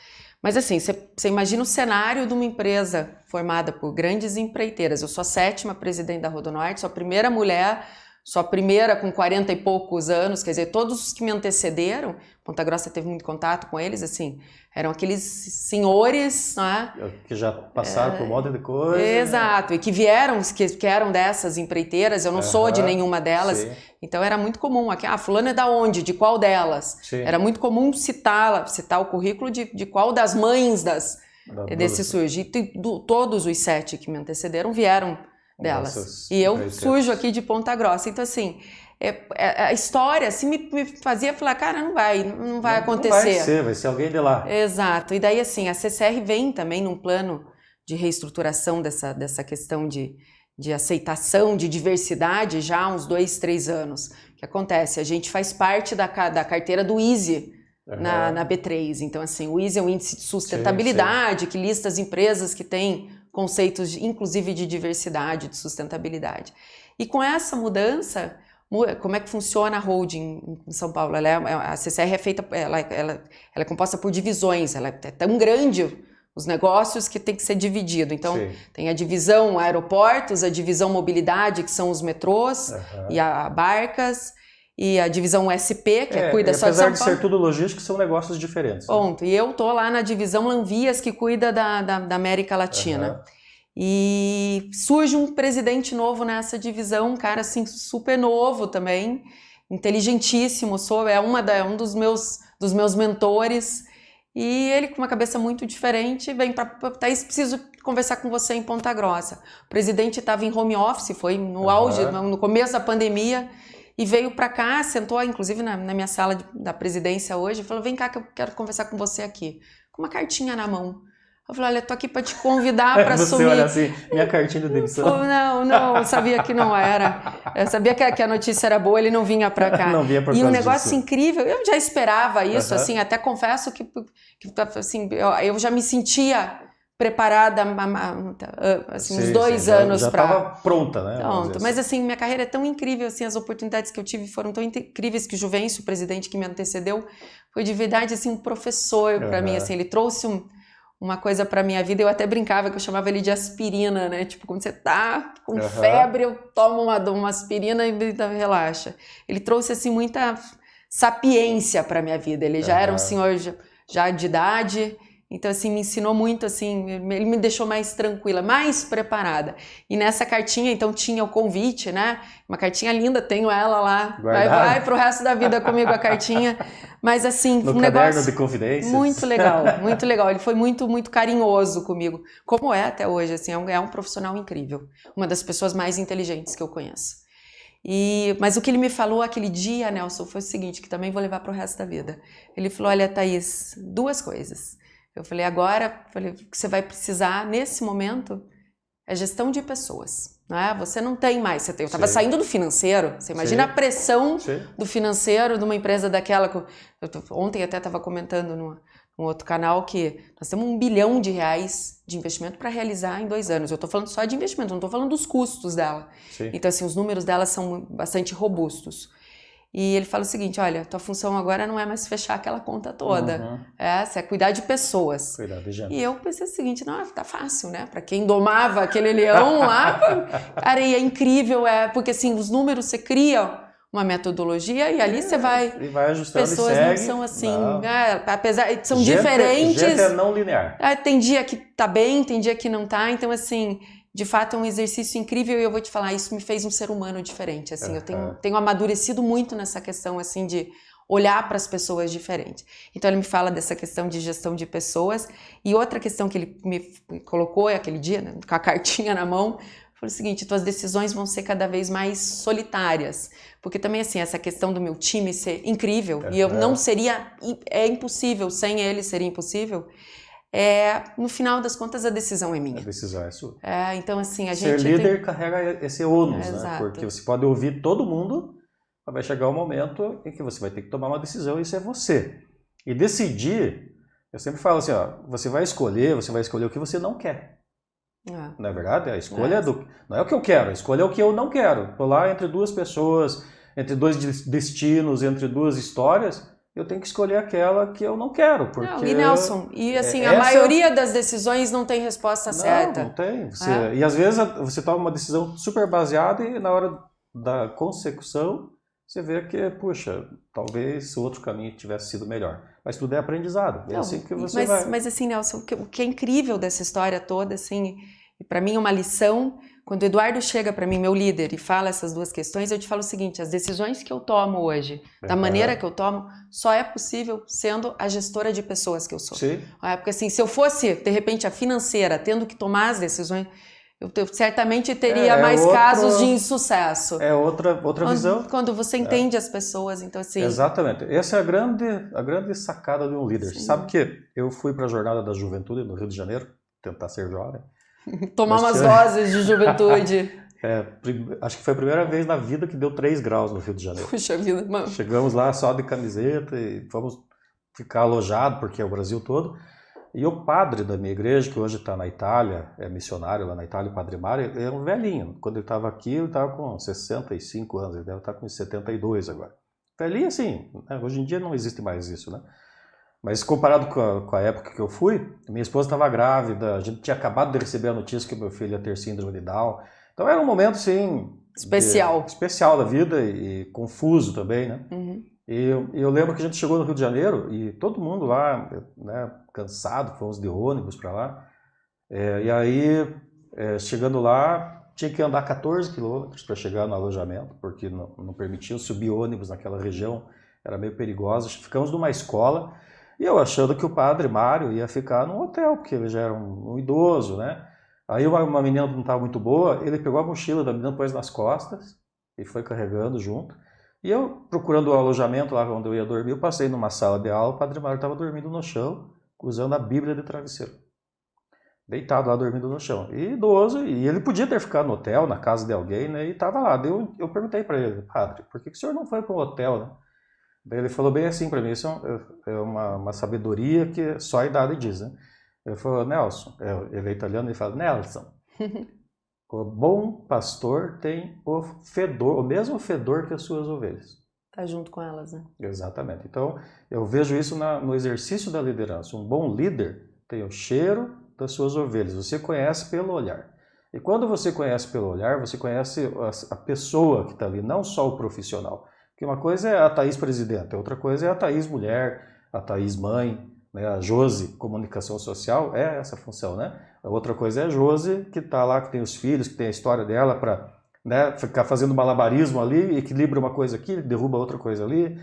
Mas assim, você imagina o cenário de uma empresa formada por grandes empreiteiras. Eu sou a 7ª presidente da Rodonorte, sou a primeira mulher, sou a primeira com 40 e poucos anos, quer dizer, todos os que me antecederam, Ponta Grossa teve muito contato com eles, assim, eram aqueles senhores, né? Que já passaram por um monte de coisa. Exato, e que vieram, que eram dessas empreiteiras, eu não sou de nenhuma delas, sim. Então era muito comum, aqui, fulano é da onde, de qual delas? Sim. Era muito comum citar o currículo de qual das mães desse surge. E todos os 7 que me antecederam vieram delas. Nossa, e eu surjo aqui de Ponta Grossa. Então, assim, a história assim, me fazia falar, cara, não vai acontecer. Vai ser alguém de lá. Exato. E daí, assim, a CCR vem também num plano de reestruturação dessa questão de aceitação, de diversidade já há uns 2, 3 anos. O que acontece? A gente faz parte da carteira do ISE, na B3. Então, assim, o ISE é um índice de sustentabilidade, que lista as empresas que têm conceitos, inclusive, de diversidade, de sustentabilidade. E com essa mudança, como é que funciona a holding em São Paulo? A CCR é feita, ela é composta por divisões, ela é tão grande, os negócios, que tem que ser dividido. Então, tem a divisão aeroportos, a divisão mobilidade, que são os metrôs e a barcas, e a divisão SP, que cuida só de São Paulo. Apesar de ser tudo logístico, são negócios diferentes. Ponto. E eu tô lá na divisão Lanvias, que cuida da América Latina. E surge um presidente novo nessa divisão, um cara assim super novo também, inteligentíssimo, um dos meus mentores. E ele, com uma cabeça muito diferente, vem para Thaís, preciso conversar com você em Ponta Grossa. O presidente estava em home office, foi no auge, no começo da pandemia, e veio para cá, sentou inclusive na minha sala da presidência hoje, e falou, vem cá que eu quero conversar com você aqui, com uma cartinha na mão. Eu falei, olha, eu tô aqui para te convidar para assumir. Você olha assim, minha cartinha de demissão. Não, eu sabia que não era. Eu sabia que a notícia era boa, ele não vinha para cá. Não vinha por causa disso. E um negócio disso. Incrível, eu já esperava isso, assim, até confesso que assim, eu já me sentia preparada, assim, uns 2 anos para... Já estava pronta, né? Pronto, mas assim, minha carreira é tão incrível, assim, as oportunidades que eu tive foram tão incríveis que o Juvencio, o presidente que me antecedeu, foi de verdade, assim, um professor para mim, assim, ele trouxe uma coisa pra minha vida, eu até brincava que eu chamava ele de aspirina, né? Tipo, quando você tá com febre, eu tomo uma aspirina e relaxa. Ele trouxe, assim, muita sapiência pra minha vida. Ele já era um senhor já de idade, então, assim, me ensinou muito, assim, ele me deixou mais tranquila, mais preparada. E nessa cartinha, então, tinha o convite, né? Uma cartinha linda, tenho ela lá, vai pro resto da vida comigo a cartinha. Mas, assim, no caderno de confidências. Muito legal, muito legal. Ele foi muito, muito carinhoso comigo, como é até hoje, assim, é um profissional incrível. Uma das pessoas mais inteligentes que eu conheço. Mas o que ele me falou aquele dia, Nelson, foi o seguinte, que também vou levar pro resto da vida. Ele falou, olha, Thaís, 2 coisas. Eu falei, agora, o que você vai precisar nesse momento é gestão de pessoas. Né? Você não tem mais, eu estava saindo do financeiro, você imagina a pressão do financeiro de uma empresa daquela. Ontem até estava comentando num outro canal que nós temos R$1 bilhão de investimento para realizar em 2 anos. Eu estou falando só de investimento, não estou falando dos custos dela. Então, assim, os números dela são bastante robustos. E ele fala o seguinte, olha, tua função agora não é mais fechar aquela conta toda, você é cuidar de pessoas. Cuidar de gente. E eu pensei o seguinte, não, tá fácil, né? Para quem domava aquele leão lá, cara, e é incrível, porque assim, os números você cria uma metodologia e ali você vai... E vai ajustando pessoas e segue. Não são assim, apesar de são diferentes. Gente é não linear. Tem dia que tá bem, tem dia que não tá, então assim... De fato, é um exercício incrível e eu vou te falar, isso me fez um ser humano diferente, assim, eu tenho amadurecido muito nessa questão, assim, de olhar para as pessoas diferentes. Então, ele me fala dessa questão de gestão de pessoas e outra questão que ele me colocou aquele dia, né, com a cartinha na mão, foi o seguinte, tuas decisões vão ser cada vez mais solitárias, porque também, assim, essa questão do meu time ser incrível e eu não seria, é impossível, sem ele seria impossível, no final das contas a decisão é minha. A decisão é sua. Então assim, Ser líder carrega esse ônus, né? Porque você pode ouvir todo mundo, mas vai chegar um momento em que você vai ter que tomar uma decisão e isso é você. E decidir, eu sempre falo assim, você vai escolher o que você não quer. Não é verdade? A escolha não é o que eu quero, a escolha é o que eu não quero. Estou lá entre 2 pessoas, entre 2 destinos, entre 2 histórias. Eu tenho que escolher aquela que eu não quero, porque... E Nelson, assim, a maioria das decisões não tem resposta certa. Não tem. E às vezes você toma uma decisão super baseada e na hora da consecução, você vê que, puxa, talvez o outro caminho tivesse sido melhor. Mas tudo é aprendizado. É assim que você vai. Mas assim, Nelson, o que é incrível dessa história toda, assim, e para mim é uma lição, quando o Eduardo chega para mim, meu líder, e fala essas duas questões, eu te falo o seguinte, as decisões que eu tomo hoje, da maneira que eu tomo, só é possível sendo a gestora de pessoas que eu sou. Sim. Porque assim, se eu fosse, de repente, a financeira, tendo que tomar as decisões, eu certamente teria mais casos de insucesso. É outra visão. Quando você entende as pessoas, então assim... Exatamente. Essa é a grande sacada de um líder. Sim. Sabe que eu fui para a Jornada da Juventude no Rio de Janeiro, tentar ser jovem. Tomar umas doses de juventude. Acho que foi a primeira vez na vida que deu 3 graus no Rio de Janeiro. Puxa vida, mano. Chegamos lá só de camiseta e fomos ficar alojados, porque é o Brasil todo. E o padre da minha igreja, que hoje está na Itália, é missionário lá na Itália, o Padre Mário, ele é um velhinho. Quando ele estava aqui, ele estava com 65 anos, ele deve estar com 72 agora. Velhinho assim, né? Hoje em dia não existe mais isso, né? Mas comparado com a época que eu fui, minha esposa estava grávida, a gente tinha acabado de receber a notícia que meu filho ia ter síndrome de Down. Então era um momento, assim... especial da vida e confuso também, né? Uhum. E eu lembro que a gente chegou no Rio de Janeiro e todo mundo lá, né, cansado, fomos de ônibus para lá. E aí, chegando lá, tinha que andar 14 quilômetros para chegar no alojamento, porque não permitiam subir ônibus naquela região, era meio perigosa. Ficamos numa escola e eu achando que o Padre Mário ia ficar num hotel, porque ele já era um idoso, né? Aí uma menina não estava muito boa, ele pegou a mochila da menina, pôs nas costas e foi carregando junto. E eu, procurando o alojamento lá onde eu ia dormir, eu passei numa sala de aula, o Padre Mário estava dormindo no chão, usando a Bíblia de travesseiro. Deitado lá, dormindo no chão. E idoso, e ele podia ter ficado no hotel, na casa de alguém, né? E estava lá. Eu perguntei para ele, Padre, por que o senhor não foi para um hotel, né? Daí ele falou bem assim para mim, isso é uma sabedoria que só a idade diz, né? Ele falou, Nelson, ele é italiano, ele fala, Nelson, o bom pastor tem o mesmo fedor que as suas ovelhas. Tá junto com elas, né? Exatamente. Então, eu vejo isso no exercício da liderança. Um bom líder tem o cheiro das suas ovelhas. Você conhece pelo olhar. E quando você conhece pelo olhar, você conhece a pessoa que está ali, não só o profissional. Porque uma coisa é a Thaís presidente, outra coisa é a Thaís mulher, a Thaís mãe, né? A Josi, comunicação social, é essa função, né? A outra coisa é a Josi, que está lá, que tem os filhos, que tem a história dela para, né, ficar fazendo malabarismo ali, equilibra uma coisa aqui, derruba outra coisa ali,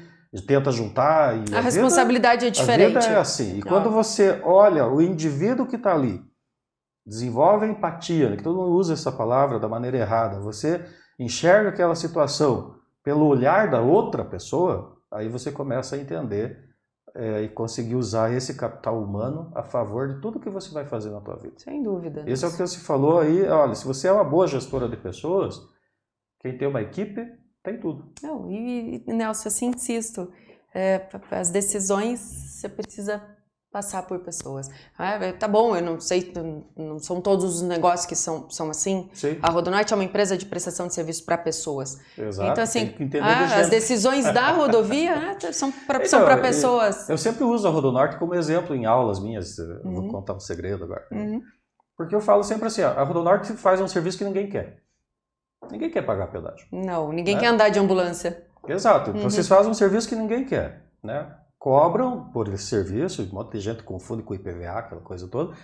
tenta juntar. E a responsabilidade é diferente. A vida é assim. E quando você olha o indivíduo que está ali, desenvolve a empatia, né, que todo mundo usa essa palavra da maneira errada, você enxerga aquela situação pelo olhar da outra pessoa, aí você começa a entender e conseguir usar esse capital humano a favor de tudo que você vai fazer na tua vida. Sem dúvida. Esse é o que você falou aí. Olha, se você é uma boa gestora de pessoas, quem tem uma equipe tem tudo. Não, e Nelson, assim, insisto, as decisões você precisa passar por pessoas. Tá bom, eu não sei, não são todos os negócios que são assim. Sim. A Rodonorte é uma empresa de prestação de serviço para pessoas. Exato. Então, assim, tem que entender as decisões da rodovia são para pessoas. Eu sempre uso a Rodonorte como exemplo em aulas minhas. Vou contar um segredo agora. Porque eu falo sempre assim, a Rodonorte faz um serviço que ninguém quer. Ninguém quer pagar pedágio. Não, ninguém quer andar de ambulância. Exato. Vocês fazem um serviço que ninguém quer, né? Cobram por esse serviço, um monte de gente confunde com o IPVA, aquela coisa toda.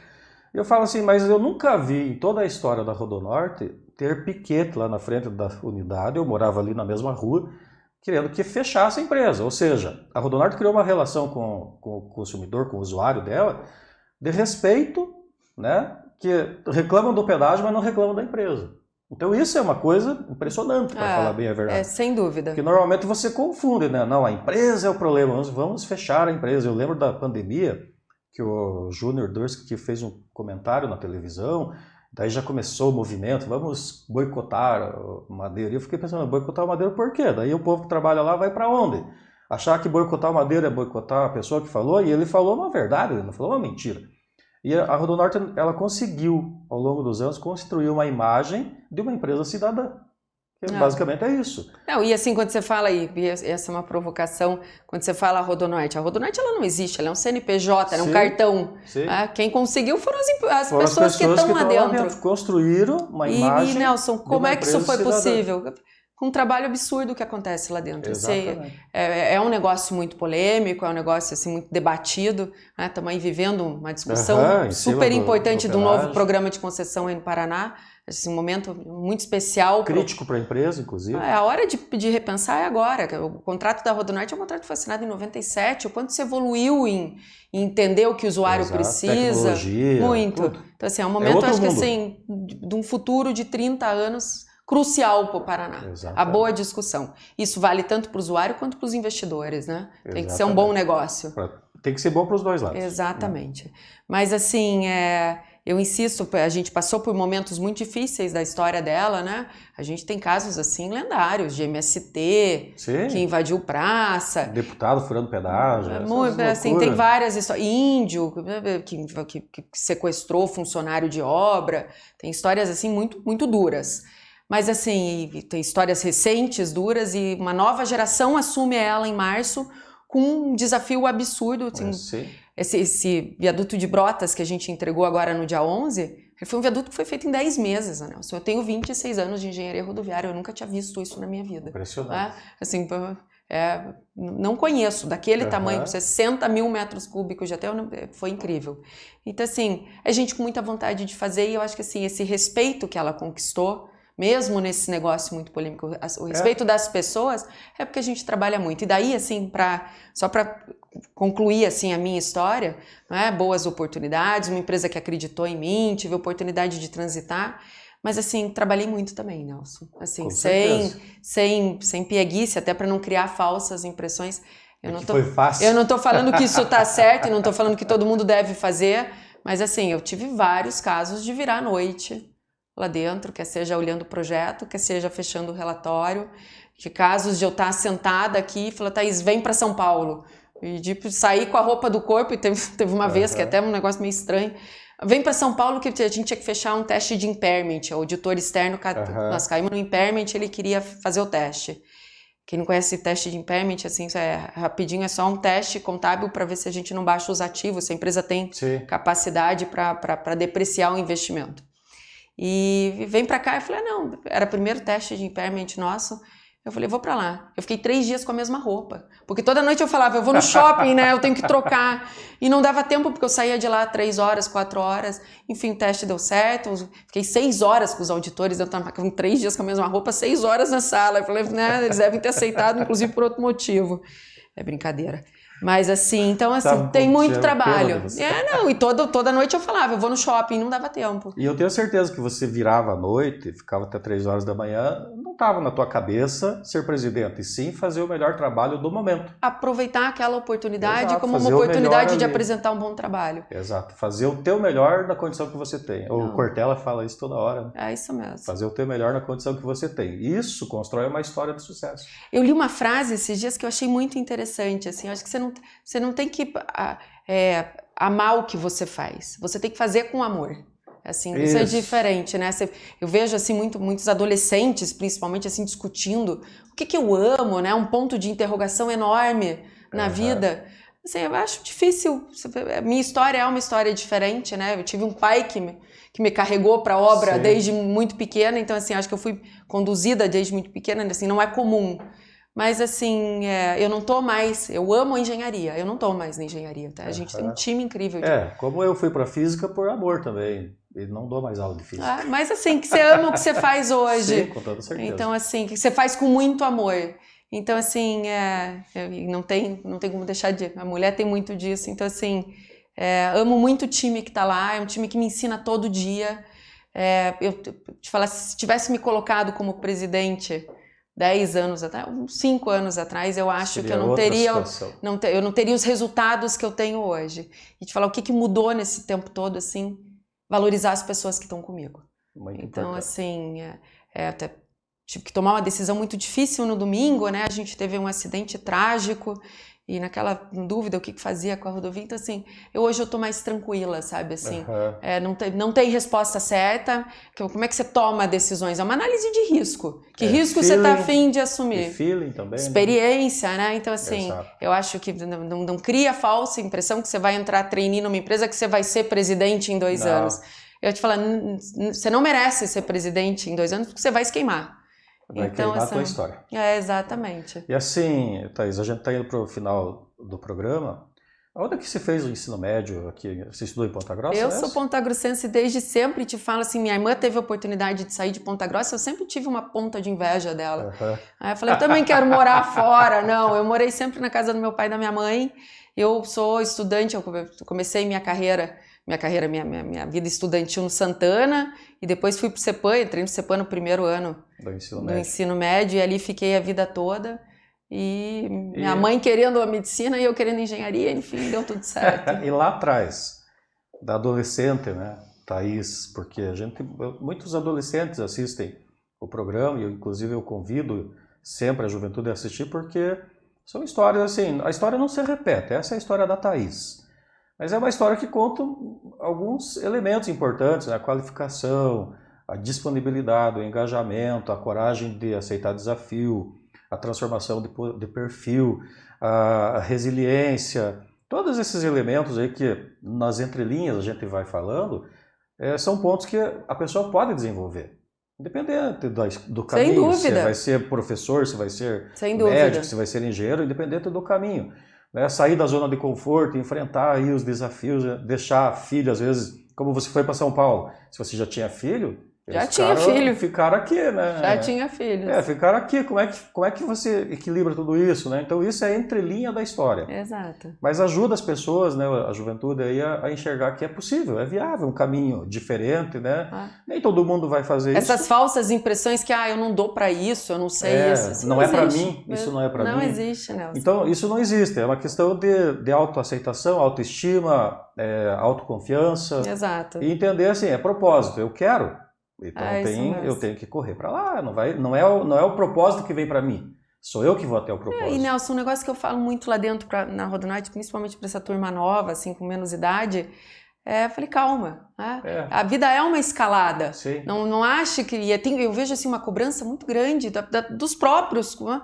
E eu falo assim, mas eu nunca vi em toda a história da Rodonorte ter piquete lá na frente da unidade, eu morava ali na mesma rua, querendo que fechasse a empresa. Ou seja, a Rodonorte criou uma relação com o consumidor, com o usuário dela, de respeito, né? Que reclamam do pedágio, mas não reclamam da empresa. Então isso é uma coisa impressionante, para falar bem a verdade. Sem dúvida. Porque normalmente você confunde, né? Não, a empresa é o problema, vamos fechar a empresa. Eu lembro da pandemia, que o Júnior Durski fez um comentário na televisão, daí já começou o movimento, vamos boicotar o Madeira. E eu fiquei pensando, boicotar o Madeira por quê? Daí o povo que trabalha lá vai para onde? Achar que boicotar o Madeira é boicotar a pessoa que falou, e ele falou uma verdade, ele não falou uma mentira. E a Rodonorte, ela conseguiu, ao longo dos anos, construir uma imagem de uma empresa cidadã. Basicamente é isso. Não, e assim, quando você fala aí, essa é uma provocação, quando você fala a Rodonorte ela não existe, ela é um CNPJ, ela é um cartão. Quem conseguiu foram as pessoas que estão lá dentro. Construíram uma imagem. E Nelson, como é que isso foi possível? com um trabalho absurdo que acontece lá dentro. Exatamente. É um negócio muito polêmico, é um negócio assim, muito debatido, né? Estamos aí vivendo uma discussão super importante de um novo programa de concessão aí no Paraná. Esse momento muito especial. Crítico para a empresa, inclusive. A hora de repensar é agora. O contrato da Rodonorte é um contrato que foi assinado em 97. O quanto se evoluiu em entender o que o usuário precisa. Tecnologia, muito. Tudo. Então, assim, é um momento, acho que assim, de um futuro de 30 anos crucial para o Paraná. Exatamente. A boa discussão. Isso vale tanto para o usuário quanto para os investidores, né? Tem que ser um bom negócio. Tem que ser bom para os dois lados. Exatamente. Né? Mas, assim, eu insisto, a gente passou por momentos muito difíceis da história dela, né? A gente tem casos assim lendários de MST, Sim. que invadiu praça. Deputado furando pedágio. Assim, tem várias histórias. Índio que sequestrou funcionário de obra. Tem histórias assim muito, muito duras. Mas assim, tem histórias recentes, duras, e uma nova geração assume ela em março com um desafio absurdo. Assim, esse viaduto de Brotas que a gente entregou agora no dia 11, ele foi um viaduto que foi feito em 10 meses, né? Eu tenho 26 anos de engenharia rodoviária, eu nunca tinha visto isso na minha vida. Impressionante. Assim, não conheço, daquele tamanho, 60 mil metros cúbicos de até, foi incrível. Então, assim, é gente com muita vontade de fazer, e eu acho que assim, esse respeito que ela conquistou, mesmo nesse negócio muito polêmico, o respeito das pessoas, é porque a gente trabalha muito. E daí, assim, só para concluir assim, a minha história, né, boas oportunidades, uma empresa que acreditou em mim, tive a oportunidade de transitar, mas assim, trabalhei muito também, Nelson. Assim, sem pieguice, até para não criar falsas impressões. Foi fácil. Eu não estou falando que isso está certo, e não estou falando que todo mundo deve fazer, mas assim, eu tive vários casos de virar à noite lá dentro, quer seja olhando o projeto, quer seja fechando o relatório, de casos de eu estar sentada aqui e falar, Thaís, vem para São Paulo, e de sair com a roupa do corpo, e teve uma vez que até um negócio meio estranho, vem para São Paulo que a gente tinha que fechar um teste de impairment, o auditor externo, nós caímos no impairment, ele queria fazer o teste. Quem não conhece teste de impairment, assim, rapidinho, é só um teste contábil para ver se a gente não baixa os ativos, se a empresa tem capacidade para depreciar o investimento. E vem pra cá, eu falei, não, era o primeiro teste de impairment nosso, eu falei, vou pra lá. Eu fiquei 3 dias com a mesma roupa, porque toda noite eu falava, eu vou no shopping, né, eu tenho que trocar, e não dava tempo, porque eu saía de lá 3 horas, 4 horas, enfim, o teste deu certo, fiquei 6 horas com os auditores, eu tava com 3 dias com a mesma roupa, 6 horas na sala, eu falei, né, eles devem ter aceitado, inclusive por outro motivo. É brincadeira. Mas assim, então assim, tem muito trabalho. E toda noite eu falava, eu vou no shopping, não dava tempo. E eu tenho certeza que você virava à noite, ficava até 3 horas da manhã, não estava na tua cabeça ser presidente, e sim fazer o melhor trabalho do momento. Aproveitar aquela oportunidade como uma oportunidade de apresentar um bom trabalho. Exato, fazer o teu melhor na condição que você tem. O Cortella fala isso toda hora. Né? É isso mesmo. Fazer o teu melhor na condição que você tem. Isso constrói uma história de sucesso. Eu li uma frase esses dias que eu achei muito interessante, assim, eu acho que você não tem que amar o que você faz, você tem que fazer com amor. Assim, isso é diferente, né? Eu vejo assim muitos adolescentes, principalmente assim discutindo o que eu amo, né? Um ponto de interrogação enorme na vida. Assim, eu acho difícil. Minha história é uma história diferente, né? Eu tive um pai que me carregou para a obra desde muito pequena, então assim, acho que eu fui conduzida desde muito pequena, assim, não é comum. Mas assim, eu não tô mais, eu amo a engenharia, eu não tô mais na engenharia, tá? A gente tem um time incrível. Como eu fui para física por amor também, e não dou mais aula de física. Mas assim, que você ama o que você faz hoje. Sim, com toda certeza. Então assim, que você faz com muito amor. Então assim, não tem como deixar de... A mulher tem muito disso, então assim, amo muito o time que tá lá, é um time que me ensina todo dia. Eu te falar, se tivesse me colocado como presidente 10 anos atrás, 5 anos atrás, eu acho que eu não teria os resultados que eu tenho hoje. E te falar o que mudou nesse tempo todo, assim, valorizar as pessoas que estão comigo. Muito então, importante. assim, até tive que tomar uma decisão muito difícil no domingo, né? A gente teve um acidente trágico e naquela dúvida o que fazia com a rodovia. Então, assim, hoje eu tô mais tranquila, sabe? Assim, não tem resposta certa. Como é que você toma decisões? É uma análise de risco. Que risco você tá afim de assumir? E feeling também. Experiência, né? Então, assim, eu acho que não cria falsa impressão que você vai entrar trainee numa empresa que você vai ser presidente em 2 anos. Eu te falo, você não merece ser presidente em 2 anos porque você vai se queimar. Vai então, queimar assim, a tua história. Exatamente. E assim, Thaís, a gente está indo para o final do programa. Onde é que você fez o ensino médio aqui? Você estudou em Ponta Grossa? Eu sou pontagrossense desde sempre, te falo assim, minha irmã teve a oportunidade de sair de Ponta Grossa, eu sempre tive uma ponta de inveja dela. Uhum. Aí eu falei, eu também quero morar fora. Não, eu morei sempre na casa do meu pai e da minha mãe. Eu sou estudante, eu comecei minha vida estudantil no Santana e depois fui para o CEPAM, entrei no CEPAM no primeiro ano do ensino médio e ali fiquei a vida toda. E minha mãe querendo a medicina e eu querendo engenharia, enfim, deu tudo certo. E lá atrás, da adolescente, né, Thaís, porque muitos adolescentes assistem o programa e inclusive eu convido sempre a juventude a assistir porque são histórias assim, a história não se repete, essa é a história da Thaís. Mas é uma história que conta alguns elementos importantes, né, a qualificação, a disponibilidade, o engajamento, a coragem de aceitar desafio, a transformação de perfil, a resiliência, todos esses elementos aí que nas entrelinhas a gente vai falando, são pontos que a pessoa pode desenvolver. Independente do caminho, se vai ser professor, se vai ser médico, se vai ser engenheiro, independente do caminho. Né? Sair da zona de conforto, enfrentar aí os desafios, deixar filho, às vezes, como você foi para São Paulo, se você já tinha filho, ficaram aqui, né? Já tinha filhos. Ficaram aqui. Como é que você equilibra tudo isso, né? Então isso é entrelinha da história. Exato. Mas ajuda as pessoas, né, a juventude aí a enxergar que é possível, é viável, um caminho diferente, né? Nem todo mundo vai fazer isso. Essas falsas impressões que, eu não dou para isso, eu não sei isso. Não é para mim, isso não é para mim. Não existe, Nelson. Então isso não existe, é uma questão de autoaceitação, autoestima, autoconfiança. Exato. E entender assim, é propósito, eu quero. Então eu tenho que correr para lá, não é o propósito que vem para mim, sou eu que vou até o propósito. E Nelson, um negócio que eu falo muito lá dentro na Rodonite, principalmente para essa turma nova, assim, com menos idade, eu falei, calma, né? A vida é uma escalada. Sim. Não ache que... eu vejo assim, uma cobrança muito grande dos próprios, né?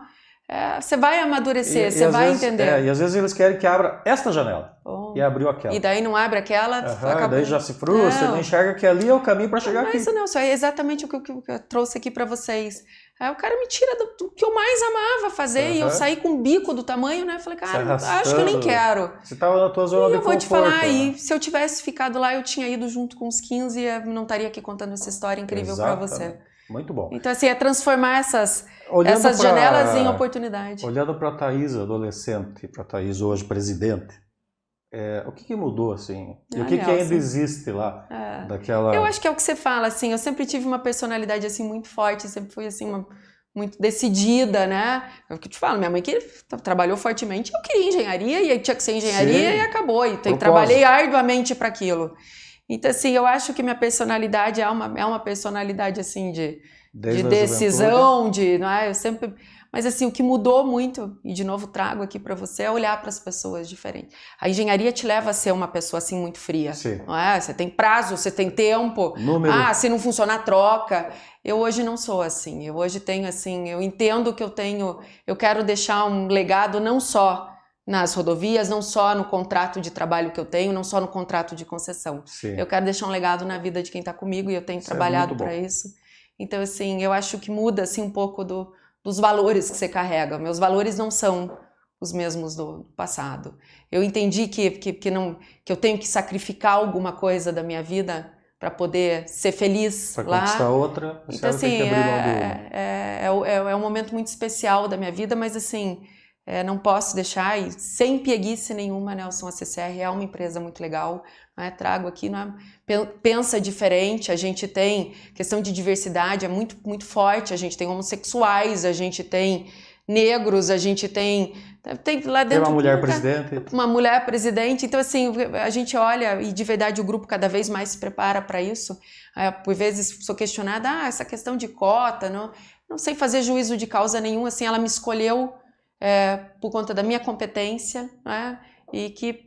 Você vai amadurecer, você vai entender. E às vezes eles querem que abra esta janela. E abriu aquela. E daí não abre aquela, acabou. Daí já se frustra, não enxerga que ali é o caminho para chegar aqui. Mas não, isso é exatamente o que eu trouxe aqui para vocês. Aí o cara me tira do que eu mais amava fazer e eu saí com um bico do tamanho, né? Eu falei, cara, acho que eu nem quero. Você estava na tua zona de conforto. E eu vou te falar, e se eu tivesse ficado lá, eu tinha ido junto com os 15 e não estaria aqui contando essa história incrível para você. Muito bom. Então, assim, é transformar essas janelas em oportunidade. Olhando para a Thaís, adolescente, para a Thaís hoje, presidente, o que mudou, assim? E o que ainda existe lá? Daquela... Eu acho que é o que você fala, assim, eu sempre tive uma personalidade, assim, muito forte, sempre fui, assim, muito decidida, né? É o que eu te falo, minha mãe que trabalhou fortemente, eu queria engenharia, e aí tinha que ser engenharia. Sim. E acabou, e trabalhei arduamente para aquilo. Então, assim, eu acho que minha personalidade é uma personalidade, assim, de decisão, não é? Eu sempre... Mas, assim, o que mudou muito, e de novo trago aqui para você, é olhar para as pessoas diferentes. A engenharia te leva a ser uma pessoa, assim, muito fria. Sim. Não é? Você tem prazo, você tem tempo. Número. Se não funcionar, troca. Eu hoje não sou assim. Eu hoje tenho, assim, eu entendo que eu quero deixar um legado não só nas rodovias, não só no contrato de trabalho que eu tenho, não só no contrato de concessão. Sim. Eu quero deixar um legado na vida de quem está comigo e eu tenho trabalhado para isso. Então, assim, eu acho que muda, assim, um pouco dos valores que você carrega. Meus valores não são os mesmos do passado. Eu entendi que eu tenho que sacrificar alguma coisa da minha vida para poder ser feliz pra lá. Conquistar outra, você então, assim, tem que abrir mão do... é um momento muito especial da minha vida, mas, assim, não posso deixar, e sem pieguice nenhuma, Nelson, a CCR é uma empresa muito legal, né? Trago aqui, pensa diferente, a gente tem questão de diversidade, é muito, muito forte, a gente tem homossexuais, a gente tem negros, a gente tem lá dentro... Tem uma mulher presidente. Uma mulher presidente, então, assim, a gente olha e de verdade o grupo cada vez mais se prepara para isso. Por vezes sou questionada, essa questão de cota, não sei fazer juízo de causa nenhum, assim, ela me escolheu por conta da minha competência, né? E que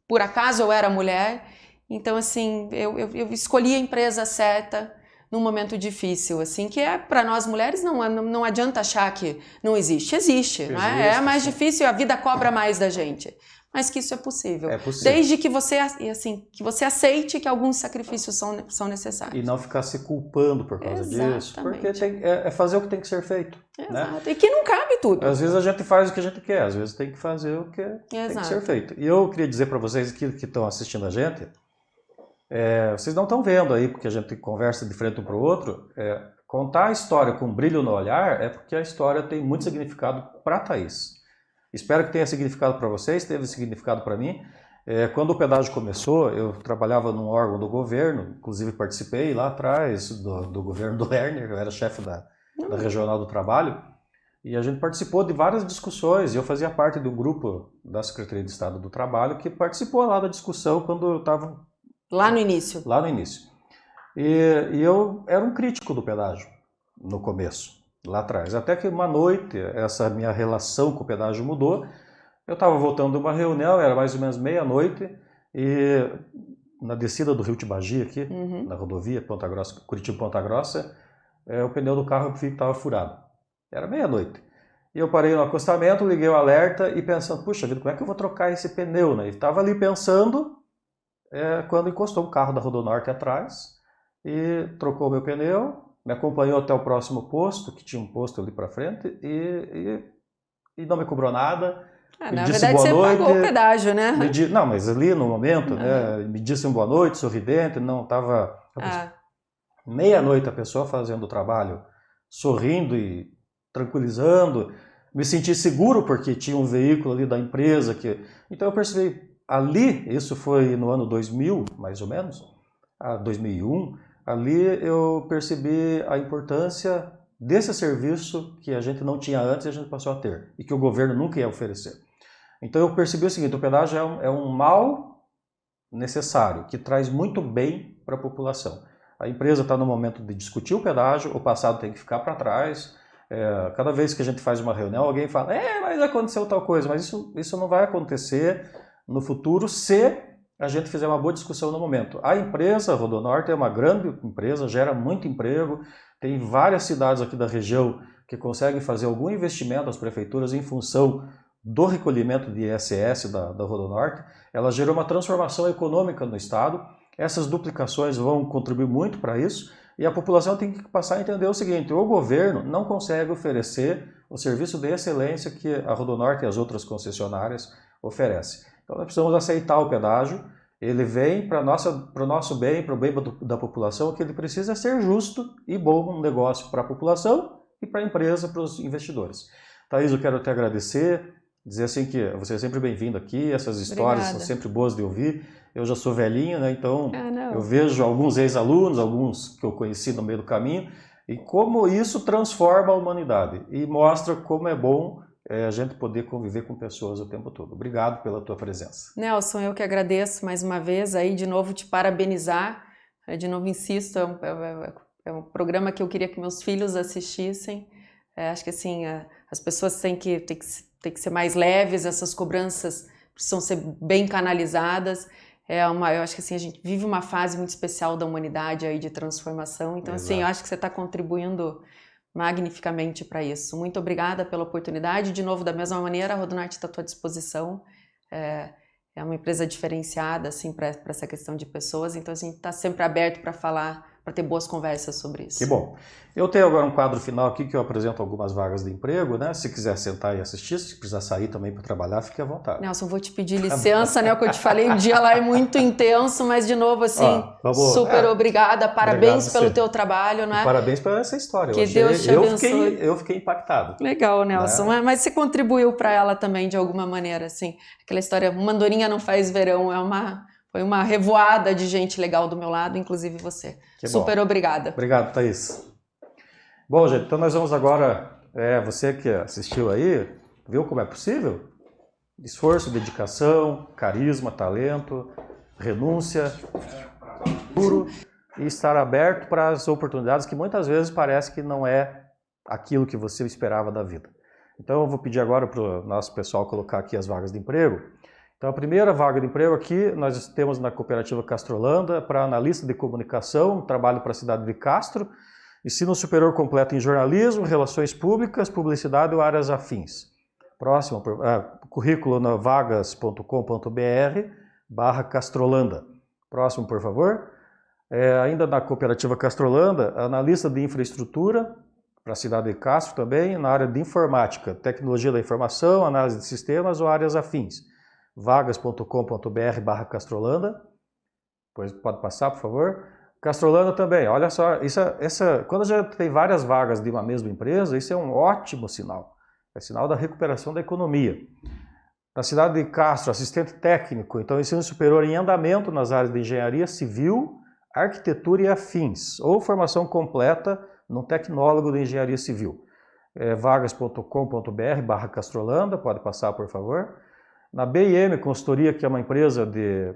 por acaso eu era mulher, então, assim, eu escolhi a empresa certa num momento difícil, assim, que para nós mulheres não adianta achar que não existe, não é? É mais difícil, a vida cobra mais da gente, mas que isso é possível. É possível. Desde que você, que você aceite que alguns sacrifícios são necessários. E não ficar se culpando por causa disso, porque é fazer o que tem que ser feito. Exato. Né? E que não cabe tudo. Às vezes a gente faz o que a gente quer, às vezes tem que fazer o que tem que ser feito. E eu queria dizer para vocês que estão assistindo a gente, vocês não estão vendo aí, porque a gente conversa de frente um para o outro, contar a história com brilho no olhar é porque a história tem muito significado para a Thaís. Espero que tenha significado para vocês, teve significado para mim. Quando o pedágio começou, eu trabalhava num órgão do governo, inclusive participei lá atrás do governo do Lerner, eu era chefe da Regional do Trabalho, e a gente participou de várias discussões, e eu fazia parte de um grupo da Secretaria de Estado do Trabalho que participou lá da discussão quando eu estava... Lá no início. Lá no início. E eu era um crítico do pedágio no começo. Lá atrás. Até que uma noite, essa minha relação com o pedágio mudou. Eu estava voltando de uma reunião, era mais ou menos meia-noite, e na descida do Rio Tibagi aqui, na rodovia Curitiba-Ponta Grossa, o pneu do carro eu vi que estava furado. Era meia-noite. E eu parei no acostamento, liguei o alerta e pensando, puxa vida, como é que eu vou trocar esse pneu? Né? E estava ali pensando, quando encostou um carro da Rodonorte atrás e trocou meu pneu, me acompanhou até o próximo posto, que tinha um posto ali para frente, e não me cobrou nada. Na verdade, você pagou o pedágio, né? Não, mas ali no momento, né, me disse boa noite, sorridente, não estava... Meia-noite a pessoa fazendo o trabalho, sorrindo e tranquilizando, me senti seguro porque tinha um veículo ali da empresa. Então eu percebi, ali, isso foi no ano 2000, mais ou menos, 2001, ali eu percebi a importância desse serviço que a gente não tinha antes e a gente passou a ter, e que o governo nunca ia oferecer. Então eu percebi o seguinte, o pedágio é um mal necessário, que traz muito bem para a população. A empresa está no momento de discutir o pedágio, o passado tem que ficar para trás. Cada vez que a gente faz uma reunião, alguém fala, mas aconteceu tal coisa, mas isso não vai acontecer no futuro se a gente fizer uma boa discussão no momento. A empresa, a Rodonorte, é uma grande empresa, gera muito emprego, tem várias cidades aqui da região que conseguem fazer algum investimento, as prefeituras, em função do recolhimento de ISS da Rodonorte. Ela gerou uma transformação econômica no estado, essas duplicações vão contribuir muito para isso, e a população tem que passar a entender o seguinte, o governo não consegue oferecer o serviço de excelência que a Rodonorte e as outras concessionárias oferecem. Então nós precisamos aceitar o pedágio, ele vem para o nosso bem, para o bem da população, que ele precisa ser justo e bom negócio para a população e para a empresa, para os investidores. Thaís, eu quero te agradecer, dizer assim que você é sempre bem-vindo aqui, essas histórias são sempre boas de ouvir. Eu já sou velhinho, né? Então eu vejo alguns ex-alunos, alguns que eu conheci no meio do caminho, e como isso transforma a humanidade e mostra como é bom a gente poder conviver com pessoas o tempo todo. Obrigado pela tua presença. Nelson, eu que agradeço mais uma vez, aí de novo te parabenizar, de novo insisto, é um programa que eu queria que meus filhos assistissem. Acho que assim, as pessoas têm que ser mais leves, essas cobranças precisam ser bem canalizadas. Eu acho que assim, a gente vive uma fase muito especial da humanidade aí de transformação, então assim, eu acho que você está contribuindo magnificamente para isso. Muito obrigada pela oportunidade. De novo, da mesma maneira, a Rodonorte está à tua disposição. É uma empresa diferenciada assim, para essa questão de pessoas, então a gente está sempre aberto para falar, para ter boas conversas sobre isso. Que bom. Eu tenho agora um quadro final aqui que eu apresento algumas vagas de emprego, né? Se quiser sentar e assistir, se precisar sair também para trabalhar, fique à vontade. Nelson, vou te pedir licença, né? O que eu te falei, o dia lá é muito intenso, mas de novo, assim, super obrigada, parabéns pelo teu trabalho, né? E parabéns por essa história. Que Deus te abençoe. Eu fiquei impactado. Legal, Nelson, né? Mas você contribuiu para ela também de alguma maneira, assim. Aquela história, uma andorinha não faz verão, foi uma revoada de gente legal do meu lado, inclusive você. Super obrigada. Obrigado, Thaís. Bom, gente, então nós vamos agora, você que assistiu aí, viu como é possível? Esforço, dedicação, carisma, talento, renúncia, puro e estar aberto para as oportunidades que muitas vezes parece que não é aquilo que você esperava da vida. Então eu vou pedir agora para o nosso pessoal colocar aqui as vagas de emprego. Então a primeira vaga de emprego aqui nós temos na cooperativa Castrolanda para analista de comunicação, trabalho para a cidade de Castro, ensino superior completo em jornalismo, relações públicas, publicidade ou áreas afins. Próximo, currículo na vagas.com.br/Castrolanda. Próximo, por favor. Ainda na cooperativa Castrolanda, analista de infraestrutura, para a cidade de Castro também, na área de informática, tecnologia da informação, análise de sistemas ou áreas afins. vagas.com.br/Castrolanda. Pois pode passar, por favor. Castrolanda também, olha só, quando já tem várias vagas de uma mesma empresa, isso é um ótimo sinal. É sinal da recuperação da economia. Na cidade de Castro, assistente técnico, então ensino superior em andamento nas áreas de engenharia civil, arquitetura e afins, ou formação completa no tecnólogo de engenharia civil. vagas.com.br/Castrolanda, pode passar, por favor. Na BIM Consultoria, que é uma empresa de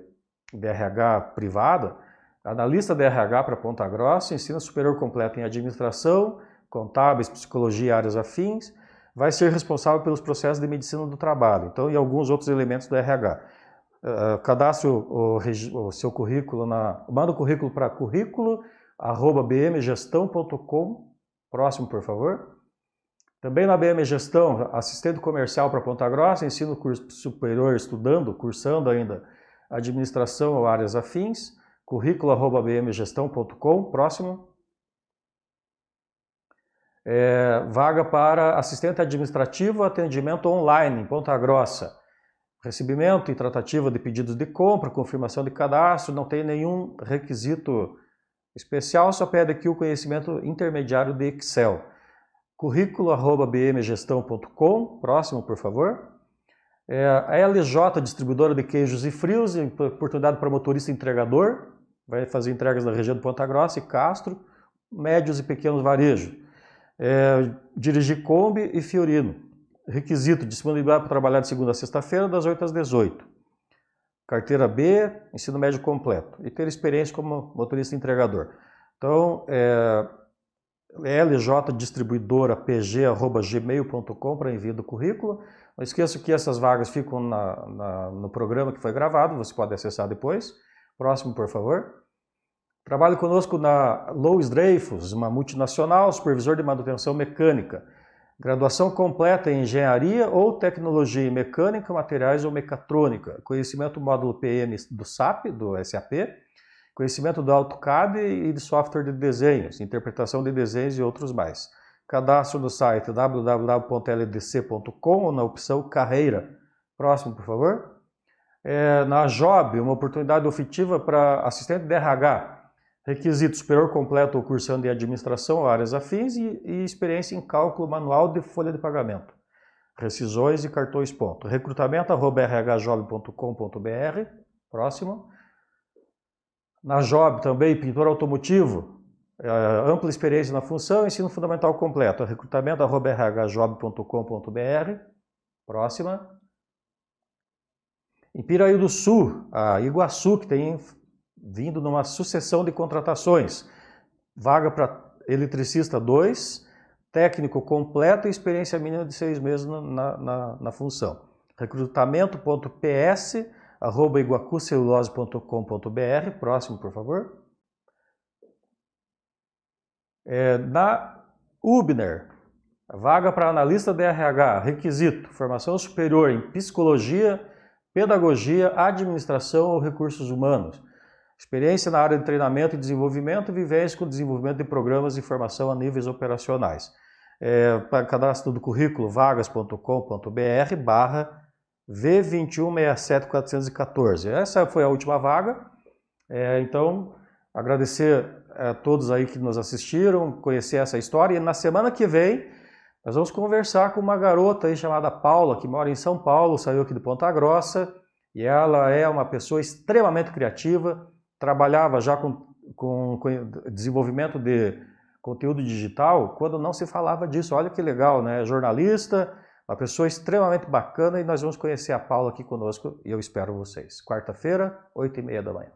RH privada, analista de RH para Ponta Grossa, ensino superior completo em administração, contábeis, psicologia e áreas afins, vai ser responsável pelos processos de medicina do trabalho, então, e alguns outros elementos do RH. Cadastre o seu currículo, manda o currículo para currículo@bmgestão.com. Próximo, por favor. Também na BM Gestão, assistente comercial para Ponta Grossa, ensino superior cursando ainda administração ou áreas afins, currículo@bmgestão.com. Próximo. Vaga para assistente administrativo, atendimento online em Ponta Grossa. Recebimento e tratativa de pedidos de compra, confirmação de cadastro, não tem nenhum requisito especial, só pede aqui o conhecimento intermediário de Excel. currículo@bmgestão.com. Próximo, por favor. A LJ, distribuidora de queijos e frios, oportunidade para motorista entregador, vai fazer entregas na região de Ponta Grossa e Castro, médios e pequenos varejos. Dirigir Kombi e Fiorino. Requisito, disponibilidade para trabalhar de segunda a sexta-feira, das 8 às 18. Carteira B, ensino médio completo. E ter experiência como motorista entregador. Então, ljdistribuidora.pg@gmail.com para envio do currículo. Não esqueça que essas vagas ficam no programa que foi gravado, você pode acessar depois. Próximo, por favor. Trabalhe conosco na Louis Dreyfus, uma multinacional, supervisor de manutenção mecânica. Graduação completa em engenharia ou tecnologia em mecânica, materiais ou mecatrônica. Conhecimento do módulo PM do SAP, do SAP. Conhecimento do AutoCAD e de software de desenhos, interpretação de desenhos e outros mais. Cadastro no site www.ldc.com ou na opção Carreira. Próximo, por favor. Na Job, uma oportunidade efetiva para assistente de RH. Requisito superior completo ou cursando em administração, áreas afins e experiência em cálculo manual de folha de pagamento. Rescisões e cartões ponto. recrutamento@rhjob.com.br. Próximo. Na Job também, pintor automotivo, ampla experiência na função, ensino fundamental completo. recrutamento@rhjob.com.br. Próxima. Em Piraí do Sul, a Iguaçu, que tem vindo numa sucessão de contratações. Vaga para eletricista 2, técnico completo e experiência mínima de 6 meses na função. recrutamento.ps@iguacucelulose.com.br. Próximo, por favor. Na Ubner, vaga para analista de RH. Requisito, formação superior em psicologia, pedagogia, administração ou recursos humanos. Experiência na área de treinamento e desenvolvimento e vivência com desenvolvimento de programas de formação a níveis operacionais. Para cadastro do currículo, vagas.com.br/V2167414. Essa foi a última vaga. Então, agradecer a todos aí que nos assistiram, conhecer essa história. E na semana que vem, nós vamos conversar com uma garota aí chamada Paula, que mora em São Paulo, saiu aqui de Ponta Grossa, e ela é uma pessoa extremamente criativa, trabalhava já com desenvolvimento de conteúdo digital quando não se falava disso. Olha que legal, né? Jornalista, uma pessoa extremamente bacana, e nós vamos conhecer a Paula aqui conosco e eu espero vocês. Quarta-feira, 8h30 da manhã.